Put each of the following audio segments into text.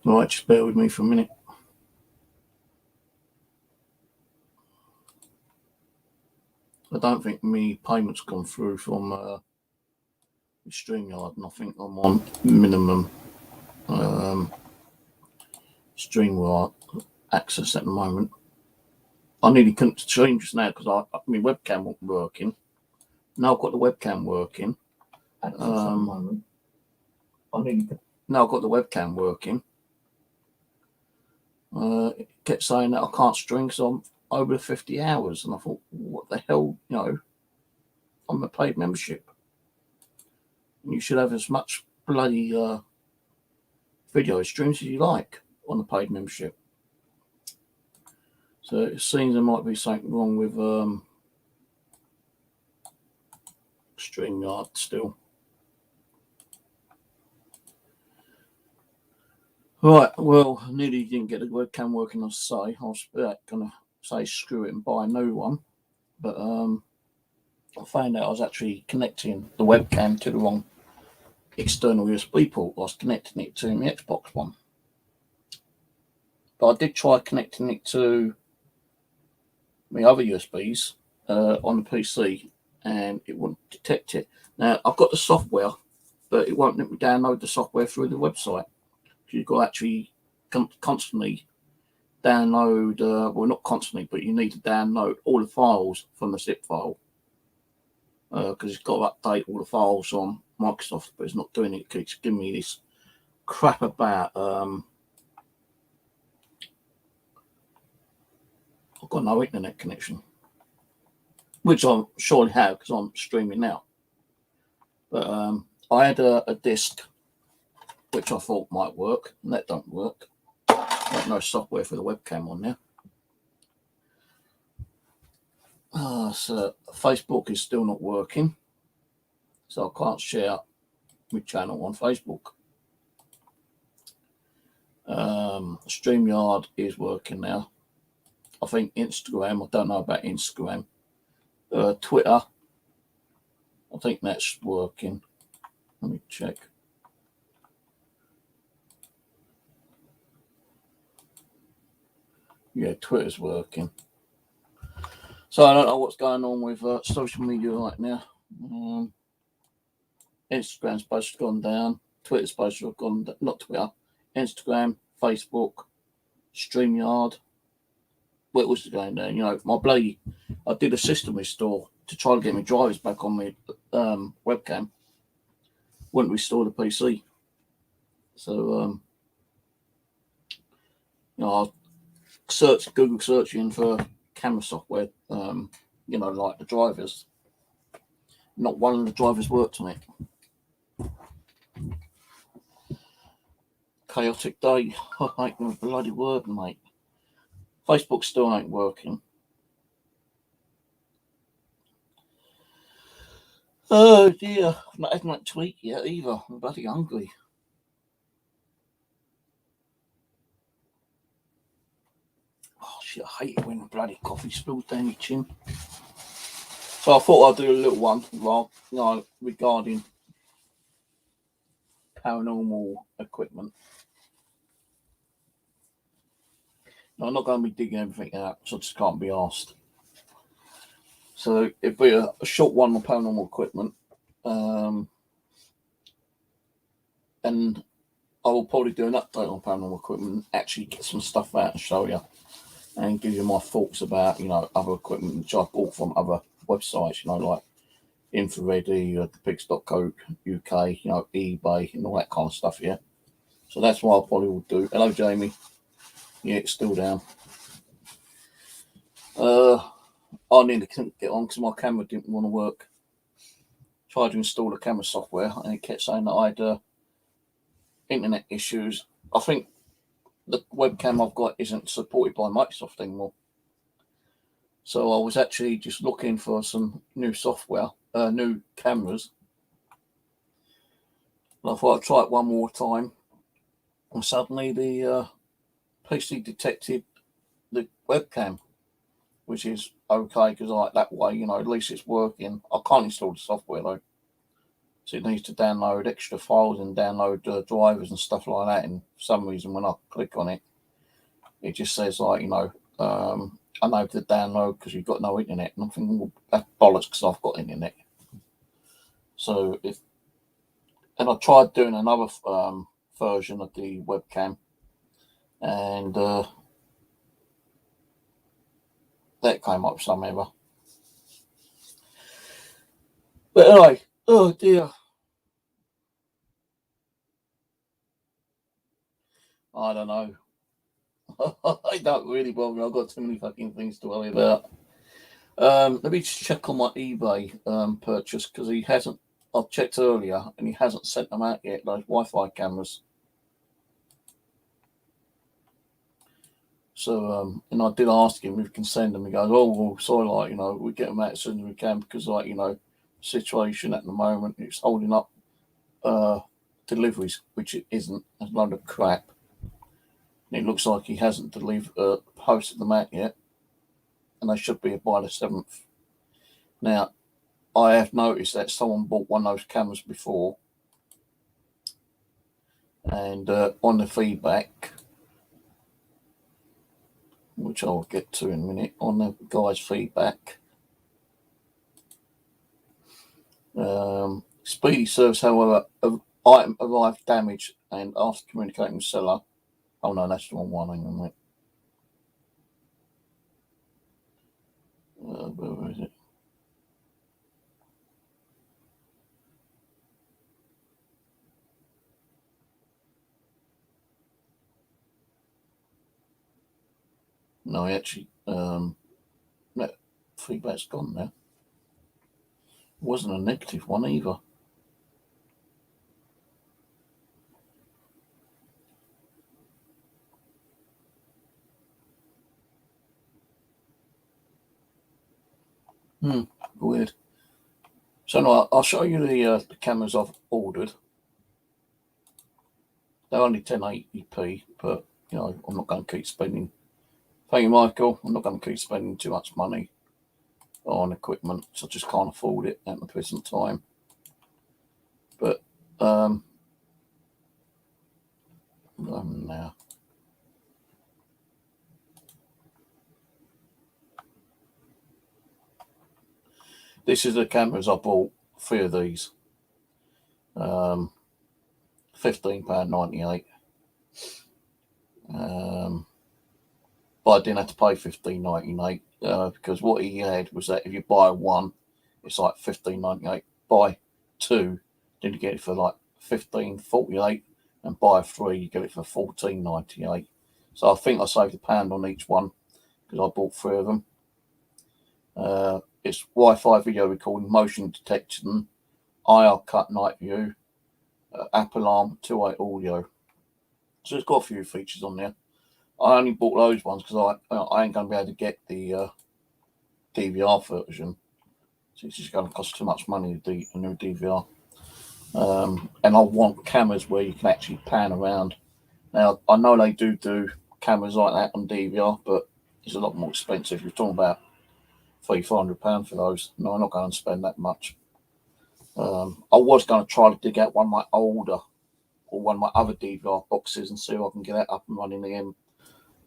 Right, just bear with me for a minute. I don't think my payment's gone through from StreamYard, and I think I'm on minimum StreamYard access at the moment. I nearly couldn't stream just now because my webcam wasn't working. Now I've got the webcam working. Now I've got the webcam working. It kept saying that I can't stream because I'm over 50 hours, and I thought, what the hell, I'm a paid membership. You should have as much bloody video streams as you like on the paid membership. So it seems there might be something wrong with StreamYard still. Right, well, I nearly didn't get the webcam working, I was going to say screw it and buy a new one. But I found out I was actually connecting the webcam to the wrong external USB port. I was connecting it to my Xbox One. But I did try connecting it to my other USBs on the PC, and it wouldn't detect it. Now, I've got the software, but it won't let me download the software through the website. You've got to actually constantly download, well, not constantly, but you need to download all the files from the zip file, because it's got to update all the files on Microsoft, but it's not doing it. It keeps giving me this crap about I've got no internet connection, which I surely have because I'm streaming now. But I had a disc which I thought might work, and that don't work. Got no software for the webcam on there. So Facebook is still not working, so I can't share my channel on Facebook. StreamYard is working now. I think Instagram, I don't know about Instagram. Twitter, I think that's working. Let me check. Yeah, Twitter's working. So I don't know what's going on with social media right now. Instagram's supposed to have gone down. Twitter's supposed to have gone down. Not Twitter. Instagram, Facebook, StreamYard. What was going down? My bloody... I did a system restore to try to get my drivers back on my webcam. Wouldn't restore the PC. So, I Google searching for camera software, like the drivers. Not one of the drivers worked on it. Chaotic day. I ain't gonna bloody work, mate. Facebook still ain't working. Oh dear, I've not had my tweet yet either. I'm bloody hungry. Oh shit, I hate it when the bloody coffee spills down your chin. So I thought I'd do a little one regarding paranormal equipment. Now, I'm not going to be digging everything out, so I just can't be asked. So it'd be a short one on paranormal equipment. And I will probably do an update on paranormal equipment, actually get some stuff out and show you, and give you my thoughts about, other equipment which I bought from other websites, like Infrared, Pigs.co.uk, eBay, and all that kind of stuff, yeah. So that's what I probably will do. Hello, Jamie. Yeah, it's still down. I nearly couldn't get on because my camera didn't want to work. Tried to install the camera software, and it kept saying that I had internet issues. I think the webcam I've got isn't supported by Microsoft anymore. So I was actually just looking for some new software, new cameras. And I thought I'd try it one more time. And suddenly the PC detected the webcam, which is okay because that way, at least it's working. I can't install the software though. So it needs to download extra files and download drivers and stuff like that. And for some reason, when I click on it, it just says like, unable to download because you've got no internet. And I'm thinking, well, that's bollocks because I've got internet. So and I tried doing another version of the webcam, and that came up some error. But anyway, oh dear. I don't know. I don't really bother. I've got too many fucking things to worry about. Let me just check on my eBay purchase because he hasn't. I've checked earlier and he hasn't sent them out yet. Those Wi-Fi cameras. So, and I did ask him if we can send them. He goes, "Oh, well, sorry, we get them out as soon as we can because, situation at the moment it's holding up deliveries, which it isn't. It's a load of crap. And it looks like he hasn't posted them out yet, and they should be by the 7th. Now, I have noticed that someone bought one of those cameras before, and on the feedback, which I'll get to in a minute, on the guy's feedback, speedy service, however, item arrived damaged, and after communicating with seller, oh no, that's the wrong one. Hang on a minute. Where is it? No, actually, that feedback's gone now. It wasn't a negative one either. Weird. So no, I'll show you the cameras I've ordered. They're only 1080p, but I'm not going to keep spending. Thank you, Michael. I'm not going to keep spending too much money on equipment, so I just can't afford it at the present time. But now. This is the cameras I bought. 3 of these. £15.98. But I didn't have to pay $15.98 because what he had was that if you buy one, it's like $15.98. Buy 2, then you get it for like $15.48, and buy 3, you get it for $14.98. So I think I saved £1 on each one because I bought 3 of them. It's Wi-Fi video recording, motion detection, IR cut night view, app alarm, 2-way audio. So it's got a few features on there. I only bought those ones because I ain't going to be able to get the DVR version. So it's just going to cost too much money to do a new DVR. And I want cameras where you can actually pan around. Now, I know they do cameras like that on DVR, but it's a lot more expensive. You're talking about £300-400 for those. No, I'm not going to spend that much. I was going to try to dig out one of my older or one of my other DVR boxes and see if I can get that up and running again,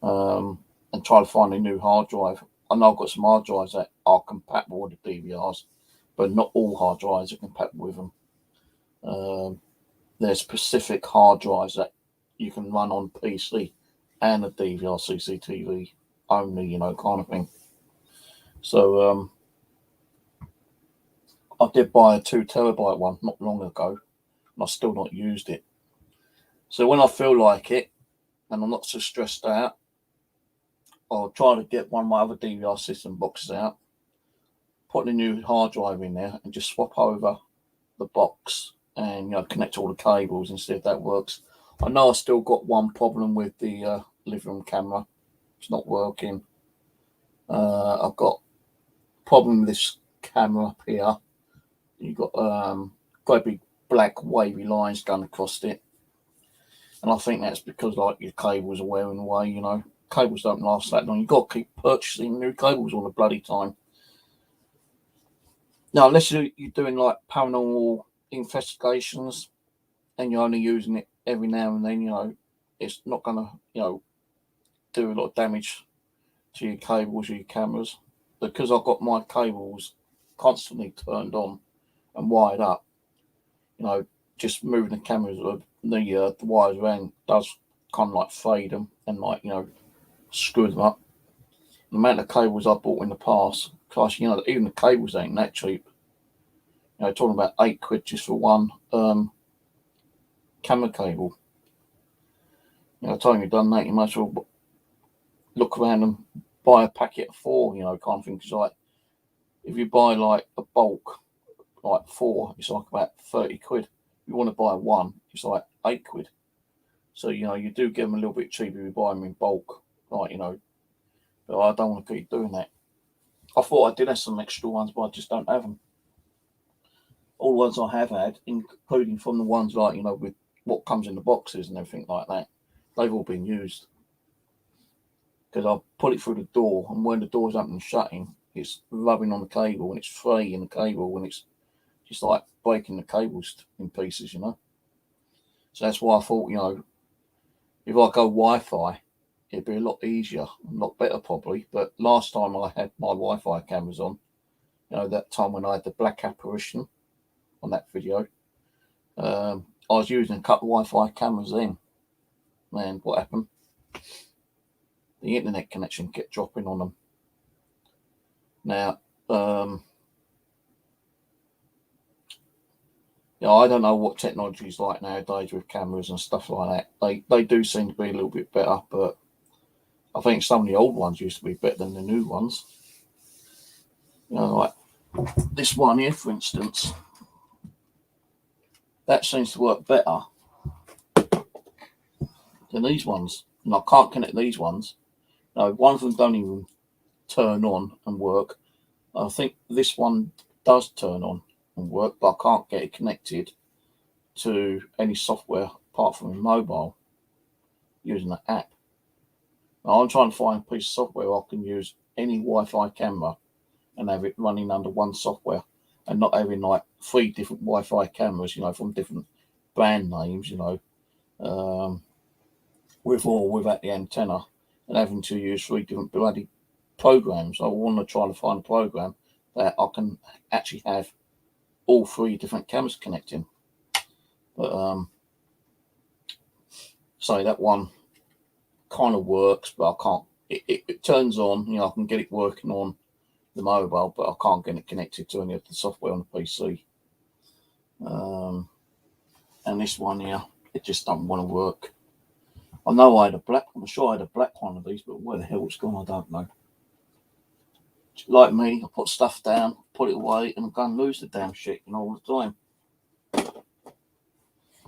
and try to find a new hard drive. I know I've got some hard drives that are compatible with the DVRs, but not all hard drives are compatible with them. There's specific hard drives that you can run on PC and a DVR CCTV only, kind of thing. So I did buy a 2 terabyte one not long ago, and I've still not used it. So when I feel like it, and I'm not so stressed out, I'll try to get one of my other DVR system boxes out, put a new hard drive in there, and just swap over the box and connect all the cables and see if that works. I know I still got one problem with the living room camera; it's not working. I've got a problem with this camera up here. You've got quite big black wavy lines going across it, and I think that's because your cables are wearing away. Cables don't last that long. You've got to keep purchasing new cables all the bloody time. Now, unless you're doing paranormal investigations and you're only using it every now and then, it's not going to, do a lot of damage to your cables or your cameras. Because I've got my cables constantly turned on and wired up, just moving the cameras, the wires around does kind of like fade them and screw them up. The amount of cables I bought in the past, gosh, even the cables ain't that cheap. Talking about £8 just for one camera cable. Time you've done that, you might as well look around and buy a packet of 4, kind of thing. Because like, if you buy like a bulk, like 4, it's like about £30. If you want to buy one, it's like £8. So you do get them a little bit cheaper if you buy them in bulk, but I don't want to keep doing that. I thought I did have some extra ones, but I just don't have them. All the ones I have had, including from the ones like with what comes in the boxes and everything like that, they've all been used. Because I put it through the door, and when the door's open and shutting, it's rubbing on the cable, and it's fraying the cable, and it's just like breaking the cables in pieces, So that's why I thought, if I go Wi-Fi, it'd be a lot easier, a lot better probably. But last time I had my Wi-Fi cameras on, that time when I had the black apparition on that video, I was using a couple of Wi-Fi cameras then. Man, what happened? The internet connection kept dropping on them. Now, I don't know what technology is like nowadays with cameras and stuff like that. They do seem to be a little bit better, but I think some of the old ones used to be better than the new ones. Like this one here, for instance, that seems to work better than these ones. And I can't connect these ones. No, one of them don't even turn on and work. I think this one does turn on and work, but I can't get it connected to any software apart from a mobile using the app. Now, I'm trying to find a piece of software I can use any Wi-Fi camera and have it running under one software and not having like 3 different Wi-Fi cameras, from different brand names, with or without the antenna, and having to use 3 different bloody programs. I want to try to find a program that I can actually have all 3 different cameras connecting. But so that one kind of works, but I can't. It turns on. I can get it working on the mobile, but I can't get it connected to any of the software on the PC. And this one here, it just doesn't want to work. I know I had a black one. I'm sure I had a black one of these, but where the hell it's gone, I don't know. Like me, I put stuff down, put it away, and I'm going to lose the damn shit, all the time.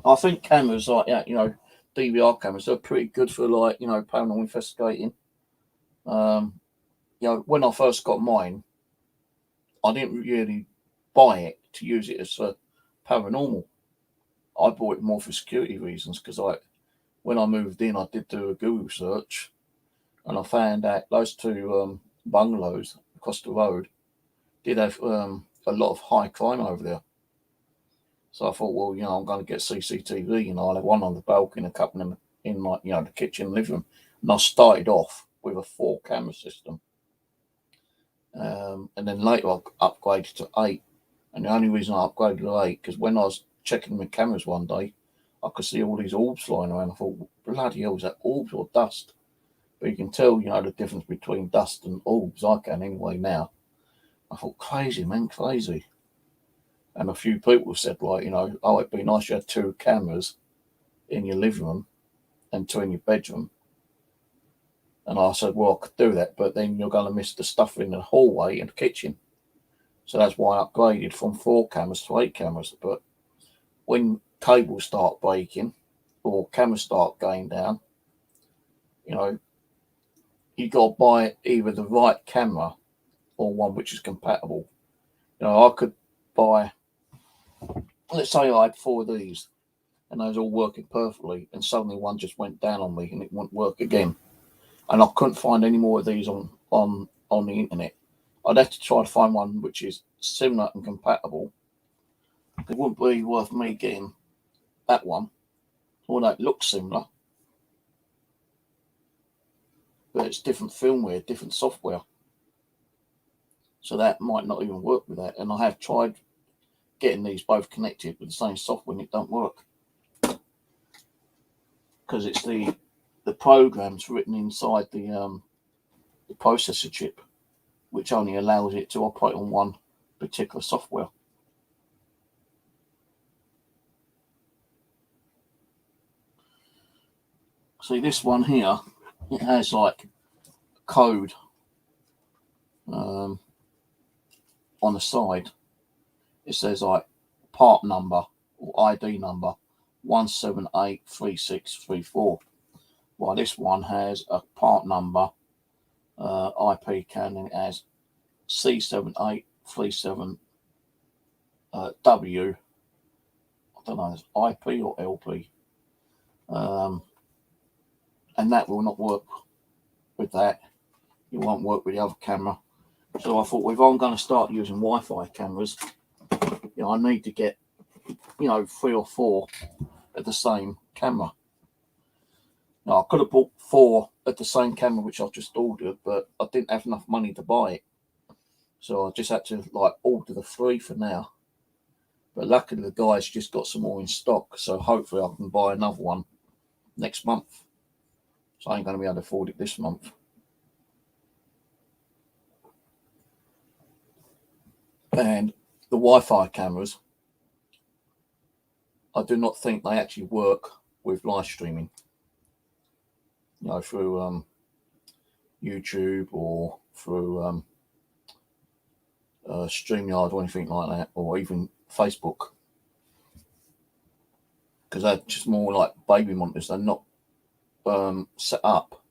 I think cameras like that, DVR cameras, are pretty good for like, paranormal investigating. When I first got mine, I didn't really buy it to use it as a paranormal. I bought it more for security reasons because when I moved in, I did do a Google search and I found out those 2 bungalows across the road did have a lot of high crime over there. So I thought, well, I'm going to get CCTV, I'll have one on the balcony and a couple of them in like, the kitchen and living room. And I started off with a 4 camera system. And then later I upgraded to 8. And the only reason I upgraded to 8, because when I was checking my cameras one day, I could see all these orbs flying around. I thought, bloody hell, is that orbs or dust? But you can tell, the difference between dust and orbs. I can anyway now. I thought, crazy, man, crazy. And a few people said, like, it'd be nice you had 2 cameras in your living room and 2 in your bedroom. And I said, well, I could do that, but then you're going to miss the stuff in the hallway and the kitchen. So that's why I upgraded from 4 cameras to 8 cameras. But when cables start breaking or cameras start going down, you got to buy either the right camera or one which is compatible. I could buy, let's say I had 4 of these and they was all working perfectly, and suddenly one just went down on me and it wouldn't work again. And I couldn't find any more of these on the internet. I'd have to try to find one which is similar and compatible, it wouldn't be worth me getting that one, although it looks similar, but it's different firmware, different software. So that might not even work with that. And I have tried getting these both connected with the same software and it don't work. Because it's the programs written inside the processor chip, which only allows it to operate on one particular software. See, this one here, it has like code on the side. It says like part number or ID number 1783634. While this one has a part number IP counting as C7837W. I don't know, it's IP or LP. And that will not work with that. It won't work with the other camera. So I thought, well, if I'm going to start using Wi-Fi cameras, I need to get, 3 or 4 at the same camera. Now, I could have bought 4 at the same camera, which I've just ordered, but I didn't have enough money to buy it. So I just had to order the 3 for now. But luckily the guy's just got some more in stock. So hopefully I can buy another one next month. So I ain't going to be able to afford it this month. And the Wi-Fi cameras, I do not think they actually work with live streaming. Through YouTube or through StreamYard or anything like that, or even Facebook. Because they're just more like baby monitors. They're not set up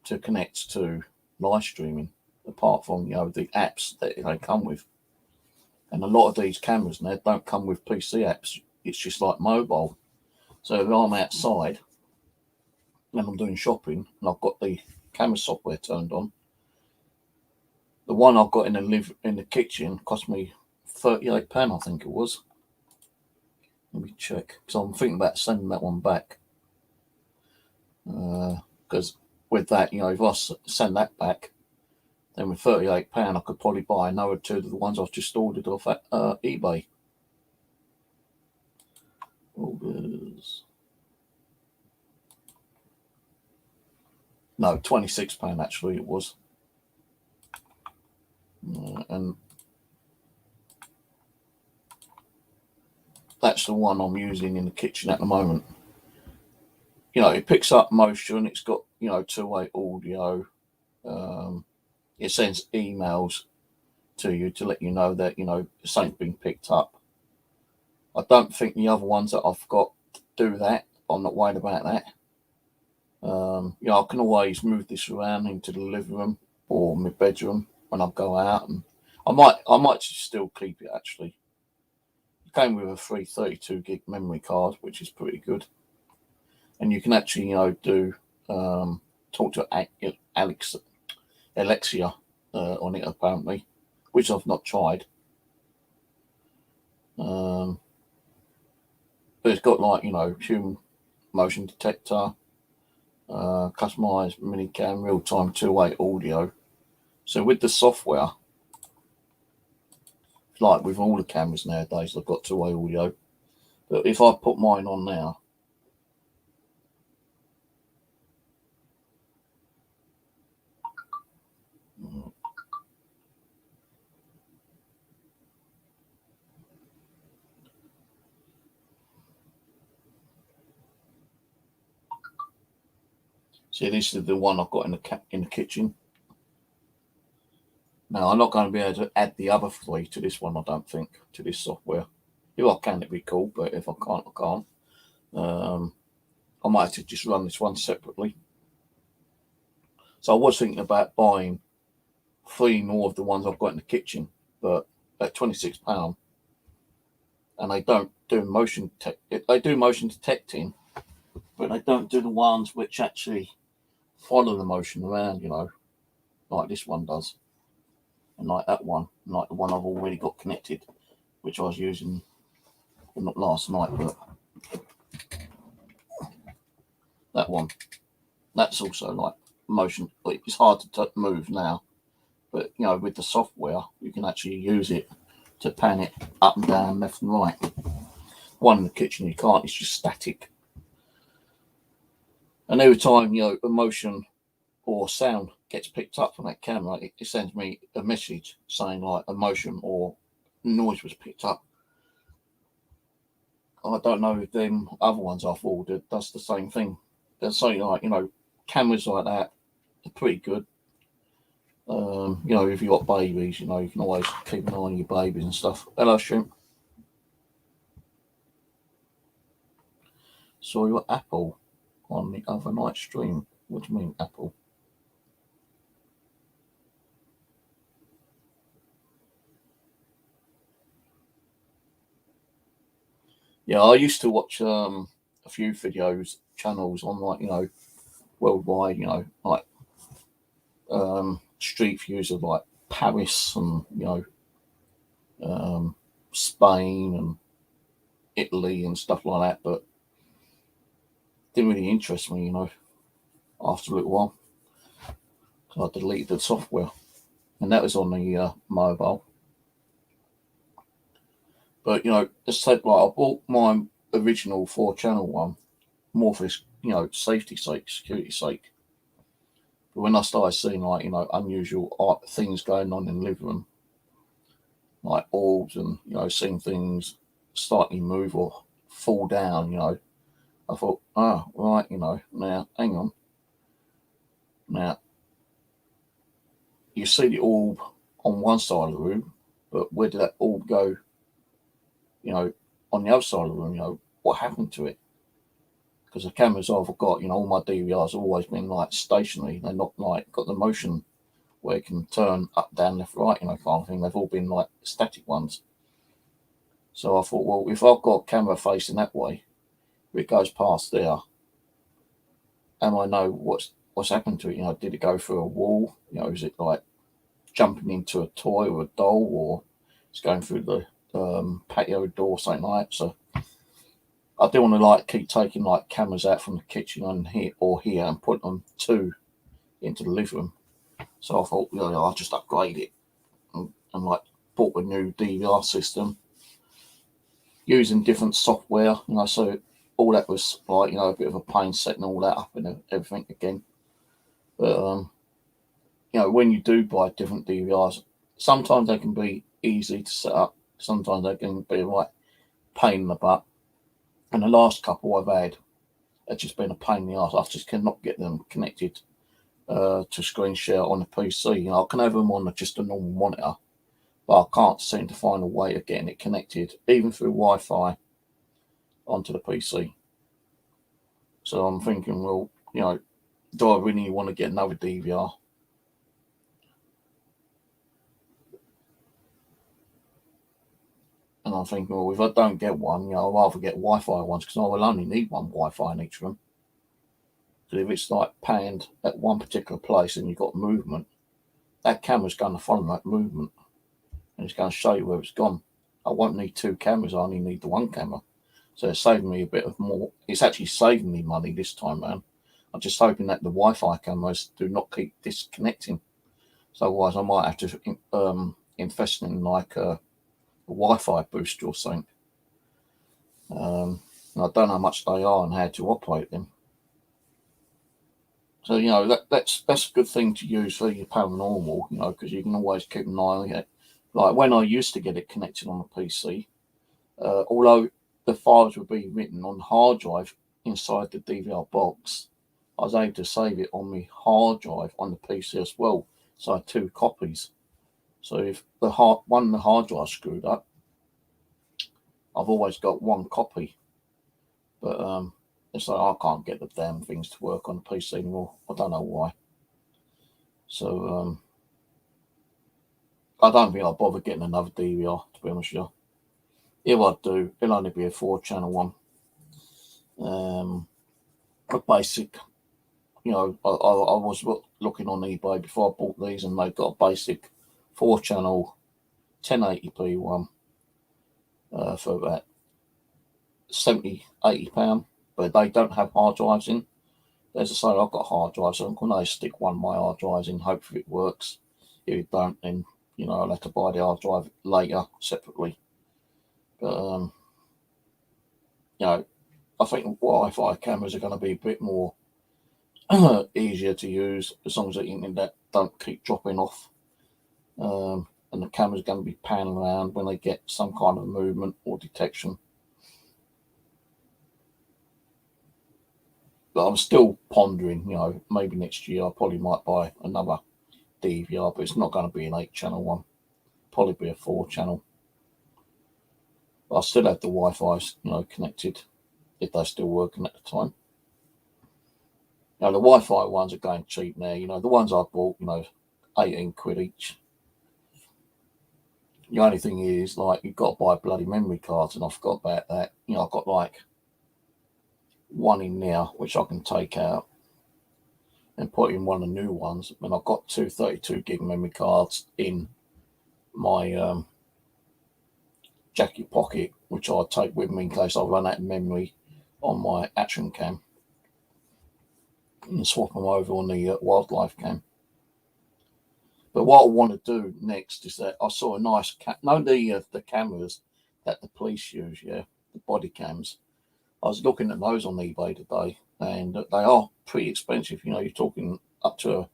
to connect to live streaming, apart from the apps that they come with. And a lot of these cameras now don't come with PC apps. It's just like mobile. So if I'm outside and I'm doing shopping and I've got the camera software turned on, the one I've got in the kitchen cost me £38, I think it was. Let me check, because I'm thinking about sending that one back. Because with that, if I send that back, then with £38, I could probably buy another 2 of the ones I've just ordered off at eBay. Orders. No, £26 actually it was. And that's the one I'm using in the kitchen at the moment. It picks up motion. It's got, 2-way audio. It sends emails to you to let you know that, something's been picked up. I don't think the other ones that I've got do that. I'm not worried about that. I can always move this around into the living room or my bedroom when I go out, and I might still keep it actually. It came with a free 32 gig memory card, which is pretty good, and you can actually do talk to Alexia on it apparently, which I've not tried. But it's got human motion detector, customized minicam, real-time 2-way audio. So with the software, like with all the cameras nowadays, they've got 2-way audio. But if I put mine on now, see, this is the one I've got in the kitchen. Now, I'm not going to be able to add the other 3 to this one, I don't think, to this software. If I can, it'd be cool, but if I can't, I can't. I might have to just run this one separately. So I was thinking about buying 3 more of the ones I've got in the kitchen, but at £26, and they don't do motion. They do motion detecting, but they don't do the ones which actually follow the motion around, like this one does, and like that one, and like the one I've already got connected, which I was using well, not last night, but that one. That's also like motion. It's hard to move now, but you know, with the software, you can actually use it to pan it up and down, left and right. One in the kitchen you can't; it's just static. And every time a motion or sound gets picked up from that camera, it sends me a message saying like a motion or noise was picked up. I don't know if them other ones I've ordered does the same thing. They're saying like cameras like that are pretty good. If you got babies, you can always keep an eye on your babies and stuff. Hello, Shrimp. Saw your Apple on the other night stream. What do you mean, Apple? Yeah, I used to watch a few channels on like worldwide, like street views of like Paris and Spain and Italy and stuff like that, but didn't really interest me, after a little while. So I deleted the software, and that was on the mobile. But let's take like I bought my original 4-channel one more for safety sake, security sake. But when I started seeing like unusual things going on in the living room, like orbs and seeing things slightly move or fall down, I thought, right, now hang on. Now you see the orb on one side of the room, but where did that orb go? On the other side of the room, what happened to it? Because the cameras I've got, all my DVRs have always been like stationary. They're not like got the motion where it can turn up, down, left, right, kind of thing. They've all been like static ones. So I thought, well, if I've got a camera facing that way, if it goes past there, and I know what's happened to it. Did it go through a wall? Is it like jumping into a toy or a doll, or it's going through the patio door, something like that. So I don't want to like keep taking like cameras out from the kitchen and here and put them into the living room. So I thought, I'll just upgrade it and like bought a new DVR system using different software. So all that was like a bit of a pain setting all that up and everything again. But when you do buy different DVRs, sometimes they can be easy to set up. Sometimes they can be like pain in the butt. And the last couple I've had have just been a pain in the ass. I just cannot get them connected to screen share on the PC. I can have them on just a normal monitor, but I can't seem to find a way of getting it connected, even through Wi-Fi, onto the PC. So I'm thinking, well, do I really want to get another DVR? And I'm thinking, well, if I don't get one, I'll rather get Wi-Fi ones because I will only need one Wi-Fi in each room. Because if it's like panned at one particular place and you've got movement, that camera's going to follow that movement and it's going to show you where it's gone. I won't need 2 cameras, I only need the 1 camera. So it's saving me a bit of more. It's actually saving me money this time, man. I'm just hoping that the Wi-Fi cameras do not keep disconnecting. So otherwise I might have to invest in like a Wi-Fi booster or something. I don't know how much they are and how to operate them. So that's a good thing to use for your paranormal, because you can always keep an eye on it. Like when I used to get it connected on the PC, although the files would be written on hard drive inside the DVR box, I was able to save it on my hard drive on the PC as well. So I had 2 copies. So if the hard drive screwed up, I've always got 1 copy. But it's like I can't get the damn things to work on the PC anymore. I don't know why. So I don't think I'll bother getting another DVR, to be honest with you. If I do, it'll only be a 4-channel one. A basic, I was looking on eBay before I bought these, and they've got a basic 4-channel 1080p one for about £70, £80, but they don't have hard drives in. As I say, I've got hard drives, so I'm going to stick one of my hard drives in, hopefully it works. If it don't, then, I'll have to buy the hard drive later, separately. But, I think Wi-Fi cameras are going to be a bit more easier to use, as long as the internet don't keep dropping off. And the camera's going to be panning around when they get some kind of movement or detection. But I'm still pondering, maybe next year I probably might buy another DVR, but it's not going to be an 8-channel one. Probably be a 4-channel. But I still have the Wi-Fi, connected, if they're still working at the time. The Wi-Fi ones are going cheap now. The ones I bought, 18 quid each. The only thing is, you've got to buy bloody memory cards, and I forgot about that. I've got one in now, which I can take out and put in one of the new ones. And I've got 2 32 gig memory cards in my jacket pocket, which I'll take with me in case I run out of memory on my action cam, and swap them over on the wildlife cam. But what I want to do next is that I saw a nice the cameras that the police use, the body cams. I was looking at those on eBay today, and they are pretty expensive. You're talking up to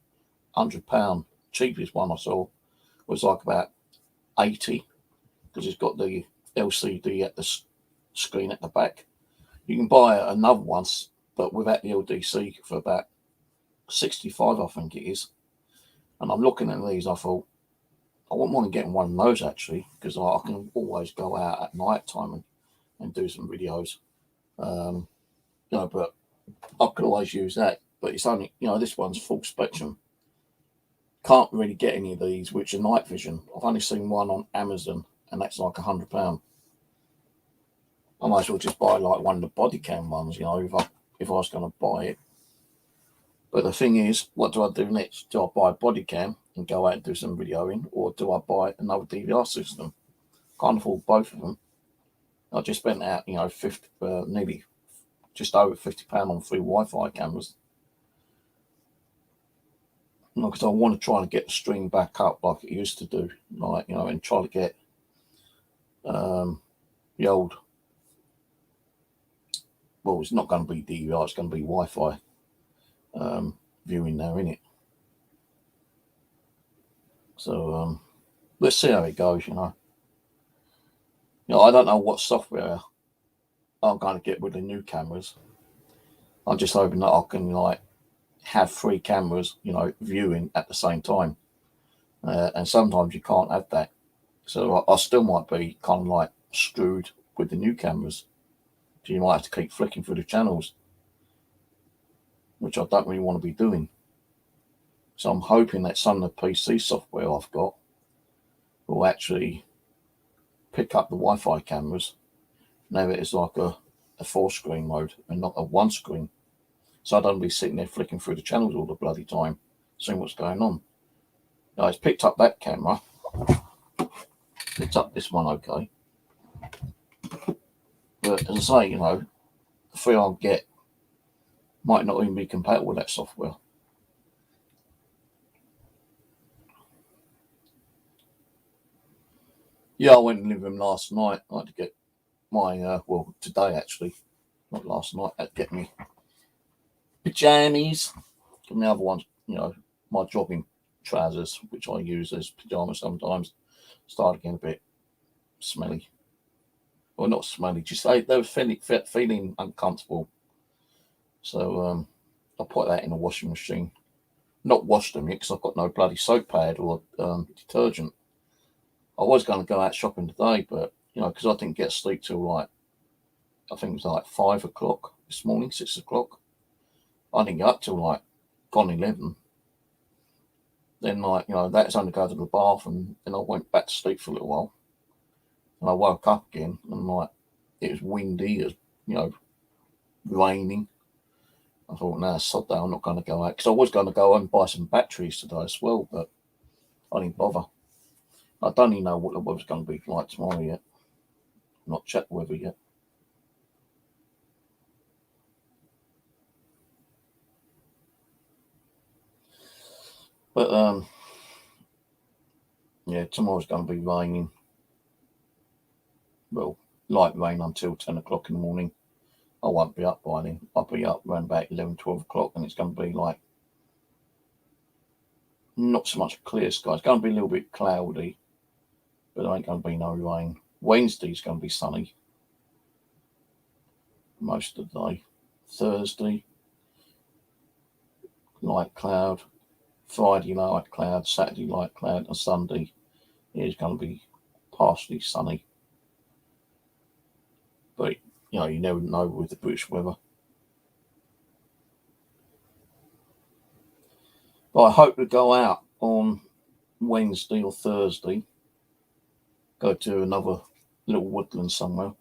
£100. Cheapest one I saw was about 80, because it's got the LCD at the screen at the back. You can buy another one, but without the LDC, for about 65, I think it is. And I'm looking at these, I thought, I wouldn't want to get one of those, actually, because I can always go out at night time and do some videos. But I could always use that. But it's only, this one's full spectrum. Can't really get any of these which are night vision. I've only seen one on Amazon, and that's like £100. I might as well just buy one of the body cam ones, if I was going to buy it. But the thing is, what do I do next? Do I buy a body cam and go out and do some videoing, or do I buy another DVR system? Can't afford both of them. I just spent out, nearly just over £50 on 3 Wi-Fi cameras. Because I want to try and get the stream back up like it used to do, and try to get the old. Well, it's not going to be DVR; it's going to be Wi-Fi viewing now, innit? So let's see how it goes. I don't know what software I'm going to get with the new cameras. I'm just hoping that I can have 3 cameras, viewing at the same time. And sometimes you can't have that. So I still might be kind of screwed with the new cameras. So you might have to keep flicking through the channels, which I don't really want to be doing. So I'm hoping that some of the PC software I've got will actually pick up the Wi-Fi cameras. Now it's like a 4-screen mode and not a 1-screen. So I don't be sitting there flicking through the channels all the bloody time, seeing what's going on. Now, it's picked up that camera. Picked up this one okay. But as I say, the 3 I'll get might not even be compatible with that software. Yeah, I went in the living room last night. I had to get my, today actually, not last night, I had to get me pajamas. And the other ones, my jogging trousers, which I use as pajamas sometimes, started getting a bit smelly. Well, not smelly, just they were feeling uncomfortable. So I put that in the washing machine. Not washed them yet because I've got no bloody soap pad or detergent. I was going to go out shopping today, but because I didn't get sleep till I think it was 5 o'clock this morning, 6 o'clock. I didn't get up till gone 11. Then that's only go to the bath, and then I went back to sleep for a little while. And I woke up again, and it was windy, it was raining. I thought, nah, sod that, I'm not going to go out, because I was going to go and buy some batteries today as well, but I didn't bother. I don't even know what the weather's going to be like tomorrow yet. Not checked the weather yet. But yeah, tomorrow's going to be raining. Well, light rain until 10 o'clock in the morning. I won't be up by then. I'll be up around about 11, 12 o'clock, and it's going to be like not so much clear sky. It's going to be a little bit cloudy, but there ain't going to be no rain. Wednesday's going to be sunny most of the day. Thursday, light cloud. Friday, light cloud. Saturday, light cloud. And Sunday is going to be partially sunny. But, you never know with the British weather. But I hope to go out on Wednesday or Thursday. Go to another little woodland somewhere.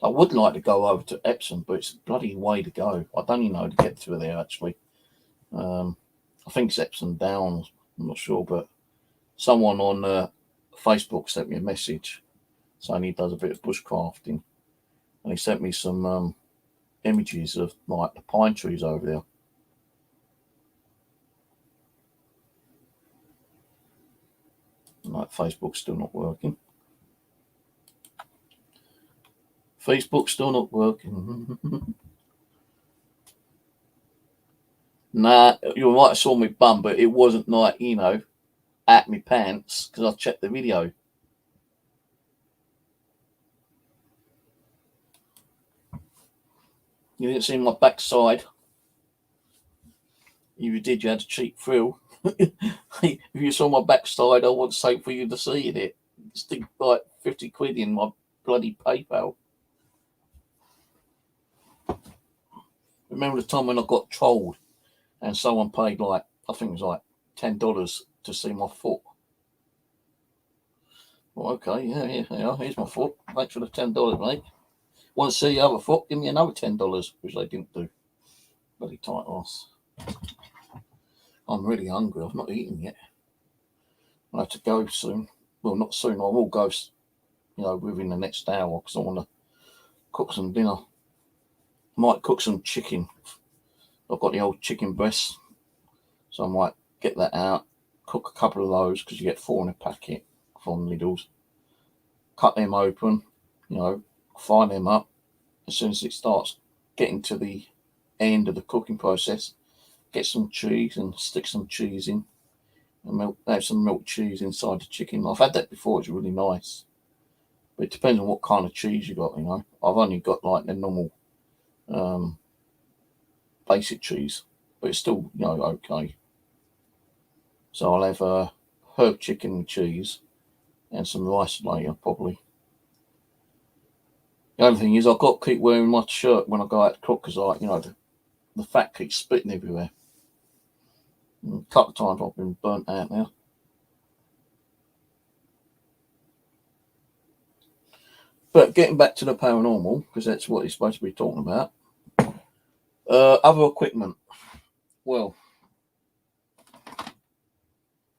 I would like to go over to Epsom, but it's a bloody way to go. I don't even know to get through there, actually. I think it's Epsom Downs. I'm not sure, but someone on Facebook sent me a message saying he does a bit of bushcrafting. And he sent me some images of like the pine trees over there. Like, Facebook's still not working. Facebook's still not working. Nah, you might have saw me bum, but it wasn't like, at me pants, because I checked the video. You didn't see my backside. If you did, you had a cheap thrill. If you saw my backside, I would say for you to see it. Stick like 50 quid in my bloody PayPal. Remember the time when I got trolled and someone paid like, I think it was like $10 to see my foot? Well, okay, yeah, here's my foot. Thanks for the $10, mate. Want to see the other foot? Give me another $10, which they didn't do. Bloody tight ass. I'm really hungry. I've not eaten yet. I have to go soon. Well, not soon. I will go, within the next hour, because I want to cook some dinner. Might cook some chicken. I've got the old chicken breasts, so I might get that out, cook a couple of those, because you get 4 in a packet from Lidl's. Cut them open, fry them up. As soon as it starts getting to the end of the cooking process, get some cheese and stick some cheese in, and have some milk cheese inside the chicken. I've had that before. It's really nice, but it depends on what kind of cheese you got. I've only got like the normal basic cheese, but it's still okay. So I'll have herb chicken and cheese and some rice later, probably. The only thing is I've got to keep wearing my shirt when I go out to cook, because the fat keeps spitting everywhere. And a couple of times I've been burnt out now. But getting back to the paranormal, because that's what it's supposed to be talking about. Other equipment. Well,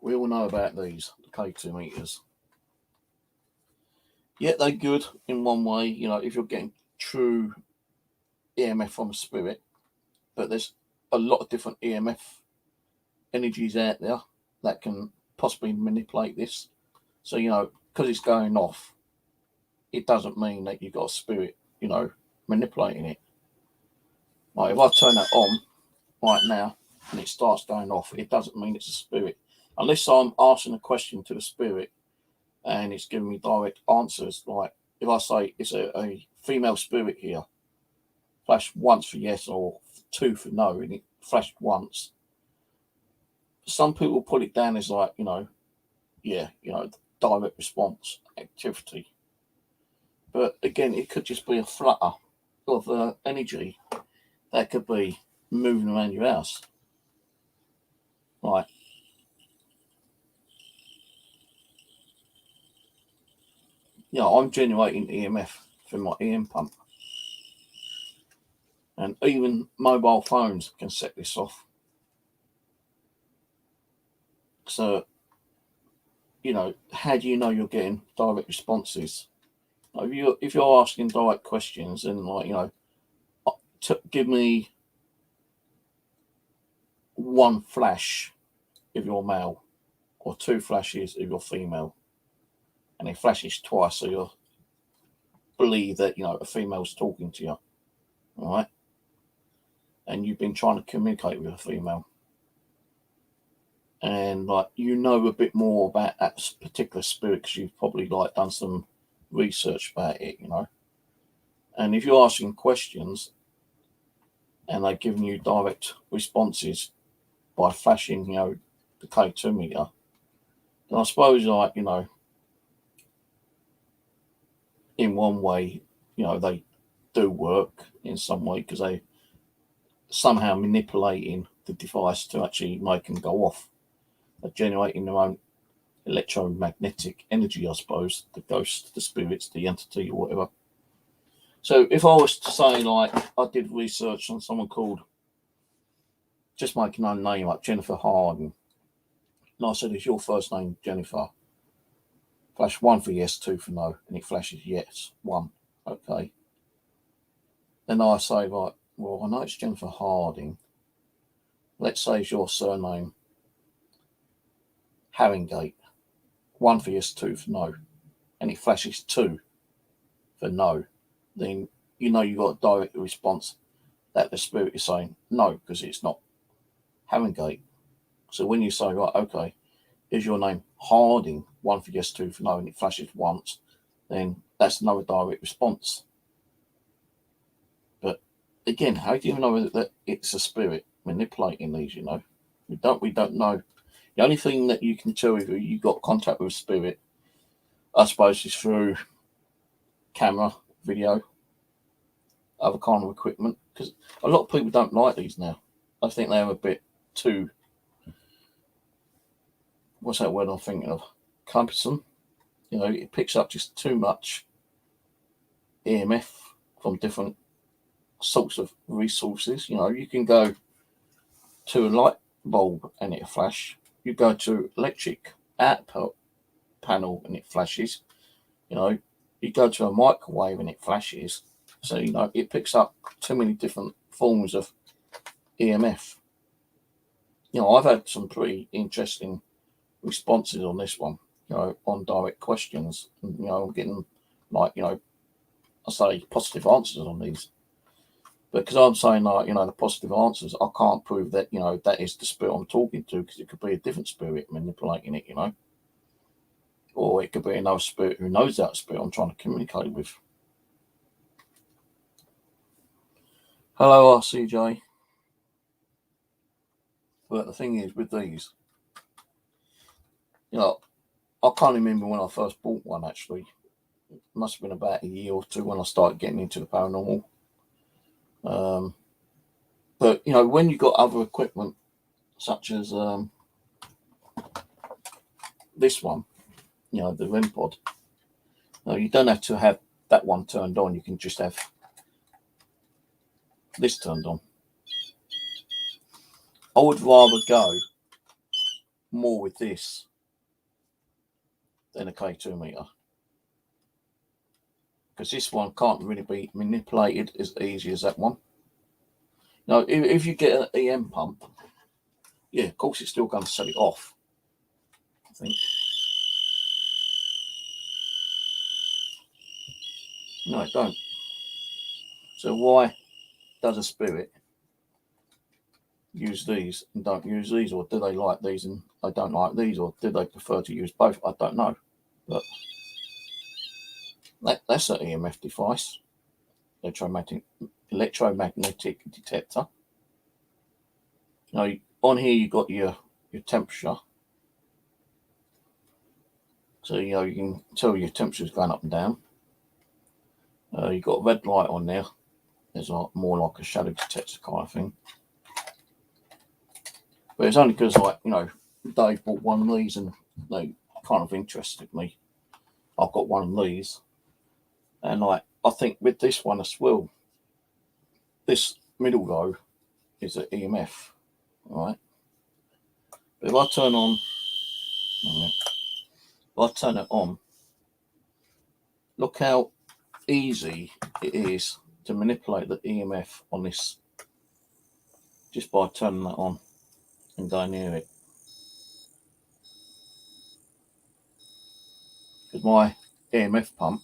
we all know about these, the K2 meters. Yeah, they're good in one way, if you're getting true EMF from a spirit. But there's a lot of different EMF energies out there that can possibly manipulate this. So, because it's going off, it doesn't mean that you've got a spirit, manipulating it. Like, if I turn that on right now and it starts going off, it doesn't mean it's a spirit. Unless I'm asking a question to the spirit and it's giving me direct answers. Like, if I say it's a female spirit here, flash once for yes or 2 for no, and it flashed once. Some people put it down as like, direct response activity. But again, it could just be a flutter of energy that could be moving around your house. Right. I'm generating EMF through my EM pump. And even mobile phones can set this off. So, how do you know you're getting direct responses? If you're asking direct questions and give me one flash if you're male, or 2 flashes if you're female, and it flashes twice, so you believe that a female's talking to you, all right, and you've been trying to communicate with a female, and like a bit more about that particular spirit because you've probably like done some research about it, and if you're asking questions and they're giving you direct responses by flashing, the K2 meter, then I suppose in one way, they do work in some way because they somehow manipulating the device to actually make them go off. They're generating their own electromagnetic energy, I suppose, the ghost, the spirits, the entity, or whatever. So if I was to say, like, I did research on someone called, just making her name up, Jennifer Harden, and I said, is your first name Jennifer? Flash 1 for yes, 2 for no, and it flashes yes, 1. Okay. Then I say, right, well, I know it's Jennifer Harding. Let's say it's your surname Haringate. 1 for yes, 2 for no, and it flashes 2 for no. Then you got a direct response that the spirit is saying no, because it's not Haringate. So when you say, right, okay, is your name Harding, 1 for yes, 2 for no, and it flashes once, then that's another direct response. But again, how do you know that it's a spirit manipulating these? We don't know. The only thing that you can tell if you got contact with a spirit, I suppose, is through camera, video, other kind of equipment. Because a lot of people don't like these now. I think they're a bit too, what's that word I'm thinking of? Cumbersome. It picks up just too much EMF from different sorts of resources. You can go to a light bulb and it flash. You go to electric output panel and it flashes. You go to a microwave and it flashes. So it picks up too many different forms of EMF. I've had some pretty interesting responses on this one. On direct questions. And, I'm getting I say positive answers on these. But because I'm saying the positive answers, I can't prove that that is the spirit I'm talking to, because it could be a different spirit manipulating it, or it could be another spirit who knows that spirit I'm trying to communicate with. Hello, RCJ. But the thing is, with these, I can't remember when I first bought one. Actually, it must have been about a year or two when I started getting into the paranormal. But when you got other equipment such as this one, the REM pod, you don't have to have that one turned on. You can just have this turned on. I would rather go more with this than a K2 meter, because this one can't really be manipulated as easy as that one. If you get an EM pump, yeah, of course it's still going to set it off, I think. No, it don't. So why does a spirit use these and don't use these? Or do they like these and they don't like these? Or do they prefer to use both? I don't know. But that's an EMF device, electromagnetic detector. On here you've got your temperature. So, you can tell your temperature is going up and down. You've got a red light on there. There's more like a shadow detector kind of thing. But it's only because, Dave bought one of these and they kind of interested me. I've got one of these. And, I think with this one as well, this middle row is an EMF, right? But if I turn it on, look how easy it is to manipulate the EMF on this just by turning that on and going near it. because my EMF pump,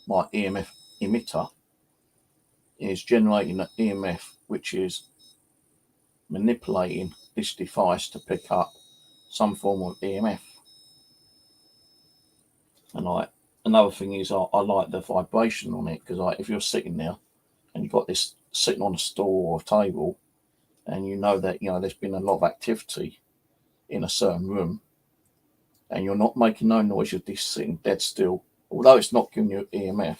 my EMF emitter, is generating an EMF which is manipulating this device to pick up some form of EMF. And another thing is I like the vibration on it, because if you're sitting there and you've got this sitting on a stool or a table, and you know that there's been a lot of activity in a certain room, and you're not making no noise, you're just sitting dead still, although it's not giving you EMF,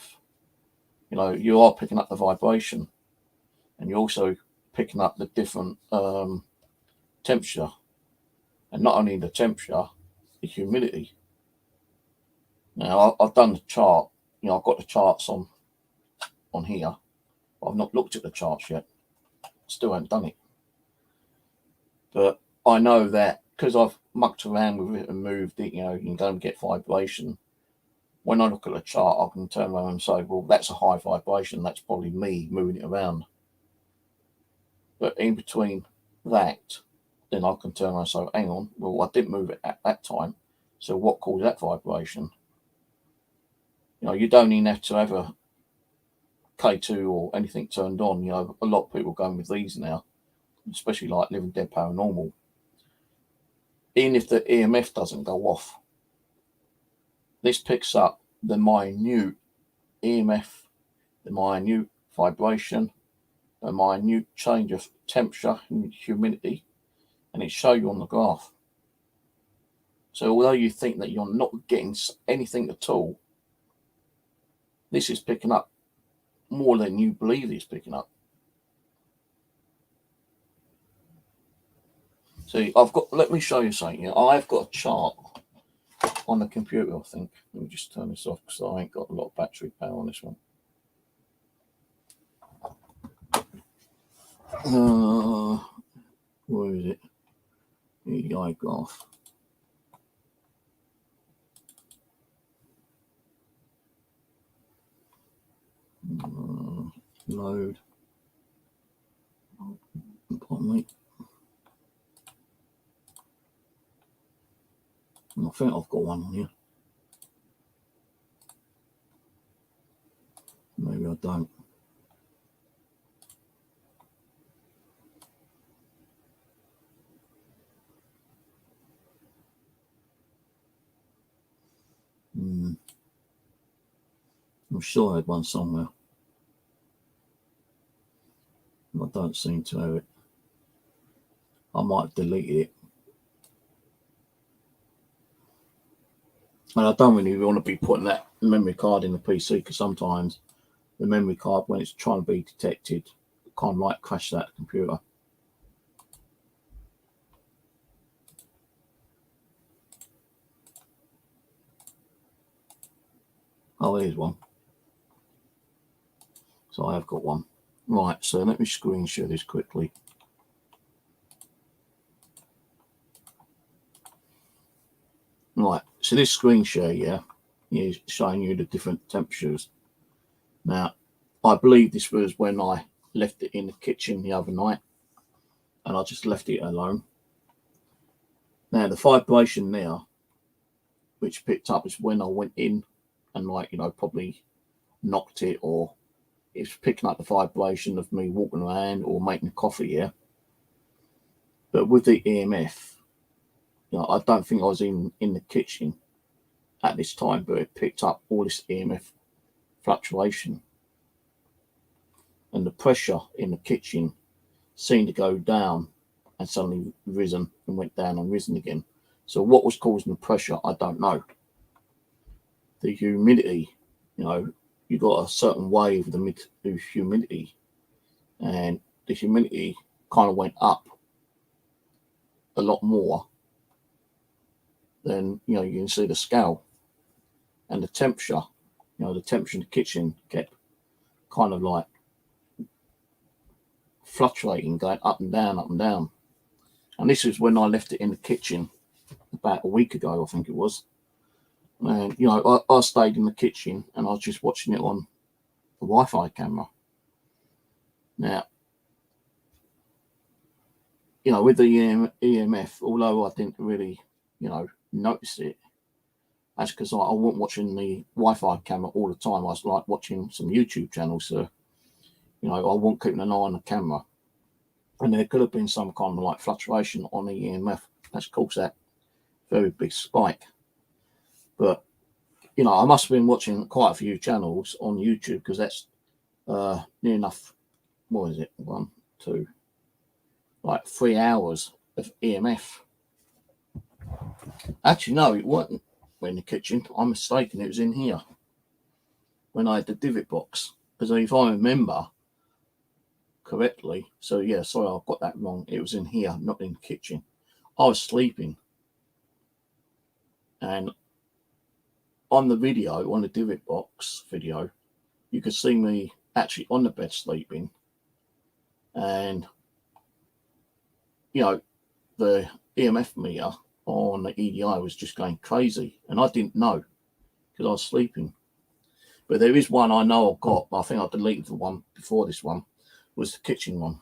you are picking up the vibration, and you're also picking up the different temperature, and not only the temperature, the humidity. Now I've done the chart, I've got the charts on here, but I've not looked at the charts yet. Still haven't done it, but I know that because I've mucked around with it and moved it, you can go and get vibration. When I look at the chart, I can turn around and say, well, that's a high vibration. That's probably me moving it around. But in between that, then I can turn around and say, hang on, well, I didn't move it at that time. So what caused that vibration? You don't even have to have a K2 or anything turned on. A lot of people are going with these now, especially like Living Dead Paranormal. Even if the EMF doesn't go off, this picks up the minute EMF, the minute vibration, the minute change of temperature and humidity, and it shows you on the graph. So although you think that you're not getting anything at all, this is picking up more than you believe it's picking up. See, let me show you something. I've got a chart on the computer, I think. Let me just turn this off because I ain't got a lot of battery power on this one. Where is it? EI graph. Load. Pardon me. I think I've got one on here. Maybe I don't. I'm sure I had one somewhere. I don't seem to have it. I might have deleted it. And I don't really want to be putting that memory card in the PC, because sometimes the memory card, when it's trying to be detected, kind of like crash that computer. Oh, here's one. So I have got one. Right, so let me screen share this quickly. Right, so this screen share, is showing you the different temperatures. Now, I believe this was when I left it in the kitchen the other night, and I just left it alone. Now, the vibration now, which picked up, is when I went in and probably knocked it, or it's picking up the vibration of me walking around or making coffee here. But with the EMF, I don't think I was in the kitchen at this time, but it picked up all this EMF fluctuation, and the pressure in the kitchen seemed to go down and suddenly risen and went down and risen again. So what was causing the pressure, I don't know. The humidity, you got a certain wave of the humidity, and the humidity kind of went up a lot more than you can see the scale. And the temperature, the temperature in the kitchen kept kind of like fluctuating, going up and down, up and down. And this is when I left it in the kitchen about a week ago, I think it was. And I stayed in the kitchen and I was just watching it on the Wi-Fi camera. Now, with the EMF, although I didn't really, notice it, That's because I wasn't watching the Wi-Fi camera all the time. I was like watching some YouTube channels. So, I wasn't keeping an eye on the camera. And there could have been some kind of like fluctuation on the EMF. That's caused that very big spike. But, I must have been watching quite a few channels on YouTube because that's near enough, what is it? 1, 2, like 3 hours of EMF. Actually, no, it wasn't in the kitchen. I'm mistaken. It was in here when I had the divot box. Because if I remember correctly, so yeah, sorry, I've got that wrong. It was in here, not in the kitchen. I was sleeping. And on the video, on the divot box video, you could see me actually on the bed sleeping. And, the EMF meter on the EDI was just going crazy. And I didn't know because I was sleeping. But there is one I know I've got, but I think I deleted the one before this one, was the kitchen one.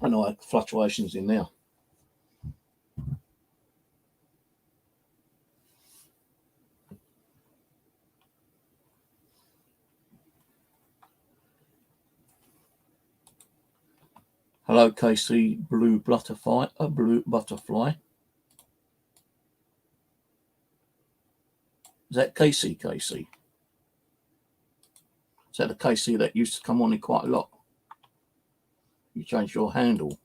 I know I had fluctuations in there. Hello, KC Blue Butterfly. A blue butterfly. Is that KC? KC? Is that the KC that used to come on in quite a lot? You changed your handle.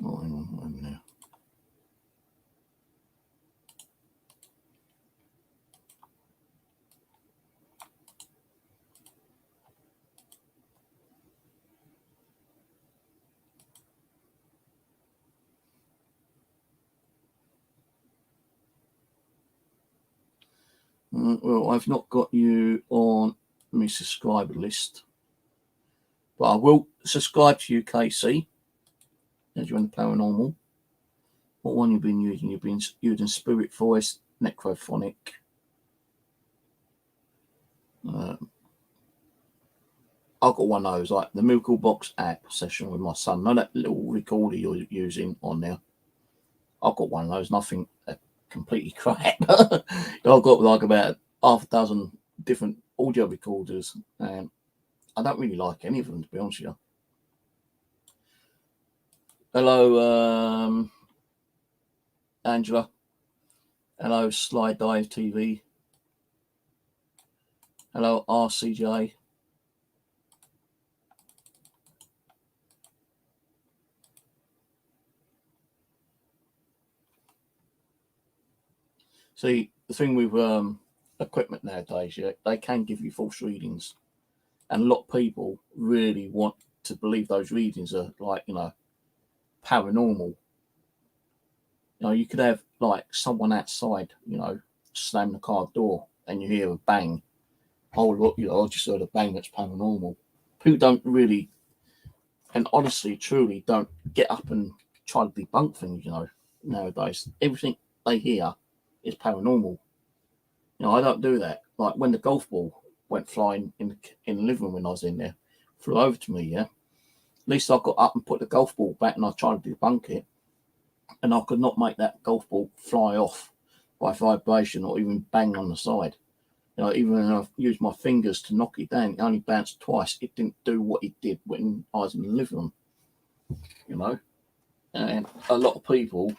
Oh, hang on, wait a minute. Well, I've not got you on my subscriber list, but I will subscribe to you, KC, as you're in the paranormal. What one you've been using? You've been using Spirit Voice, Necrophonic. I've got one of those, like the Miracle Box app session with my son. Know that little recorder you're using on there? I've got one of those, nothing completely crap. I've got like about half a dozen different audio recorders, and I don't really like any of them, to be honest with you. Hello, Angela. Hello, Sly Dive TV. Hello, RCJ. See, the thing with equipment nowadays, yeah, they can give you false readings. And a lot of people really want to believe those readings are like, paranormal. You could have like someone outside, slam the car door and you hear a bang. Oh, look, I just heard a bang that's paranormal. People don't really, and honestly, truly don't get up and try to debunk things, nowadays. Everything they hear is paranormal. I don't do that. Like when the golf ball went flying in the living room when I was in there, flew over to me, yeah. At least I got up and put the golf ball back and I tried to debunk it. And I could not make that golf ball fly off by vibration or even bang on the side. Even when I used my fingers to knock it down, it only bounced twice. It didn't do what it did when I was in the living room, And a lot of people,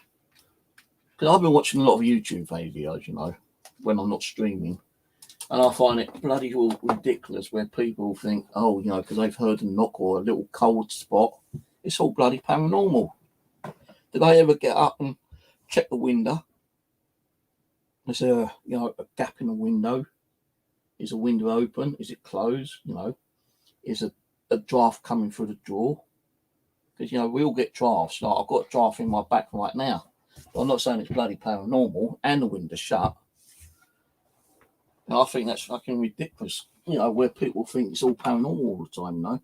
because I've been watching a lot of YouTube videos, when I'm not streaming, and I find it bloody well ridiculous where people think, oh, because they've heard a knock or a little cold spot, it's all bloody paranormal. Did I ever get up and check the window? Is there, a gap in the window? Is the window open? Is it closed? Is a draft coming through the door? Because, we all get drafts. Like I've got a draft in my back right now. But I'm not saying it's bloody paranormal and the window's shut. I think that's fucking ridiculous. Where people think it's all paranormal all the time,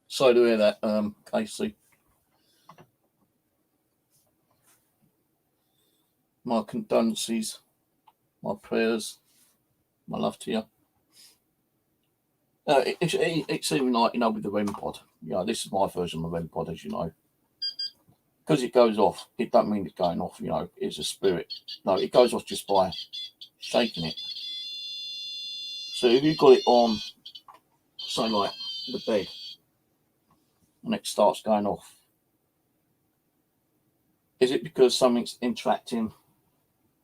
Sorry to hear that, Casey. my condolences, my prayers, my love to you. It's even like, with the REM pod. This is my version of the REM pod, as you know. Because it goes off, it don't mean it's going off, it's a spirit. No, it goes off just by shaking it. So if you've got it on, say like the bed, and it starts going off, is it because something's interacting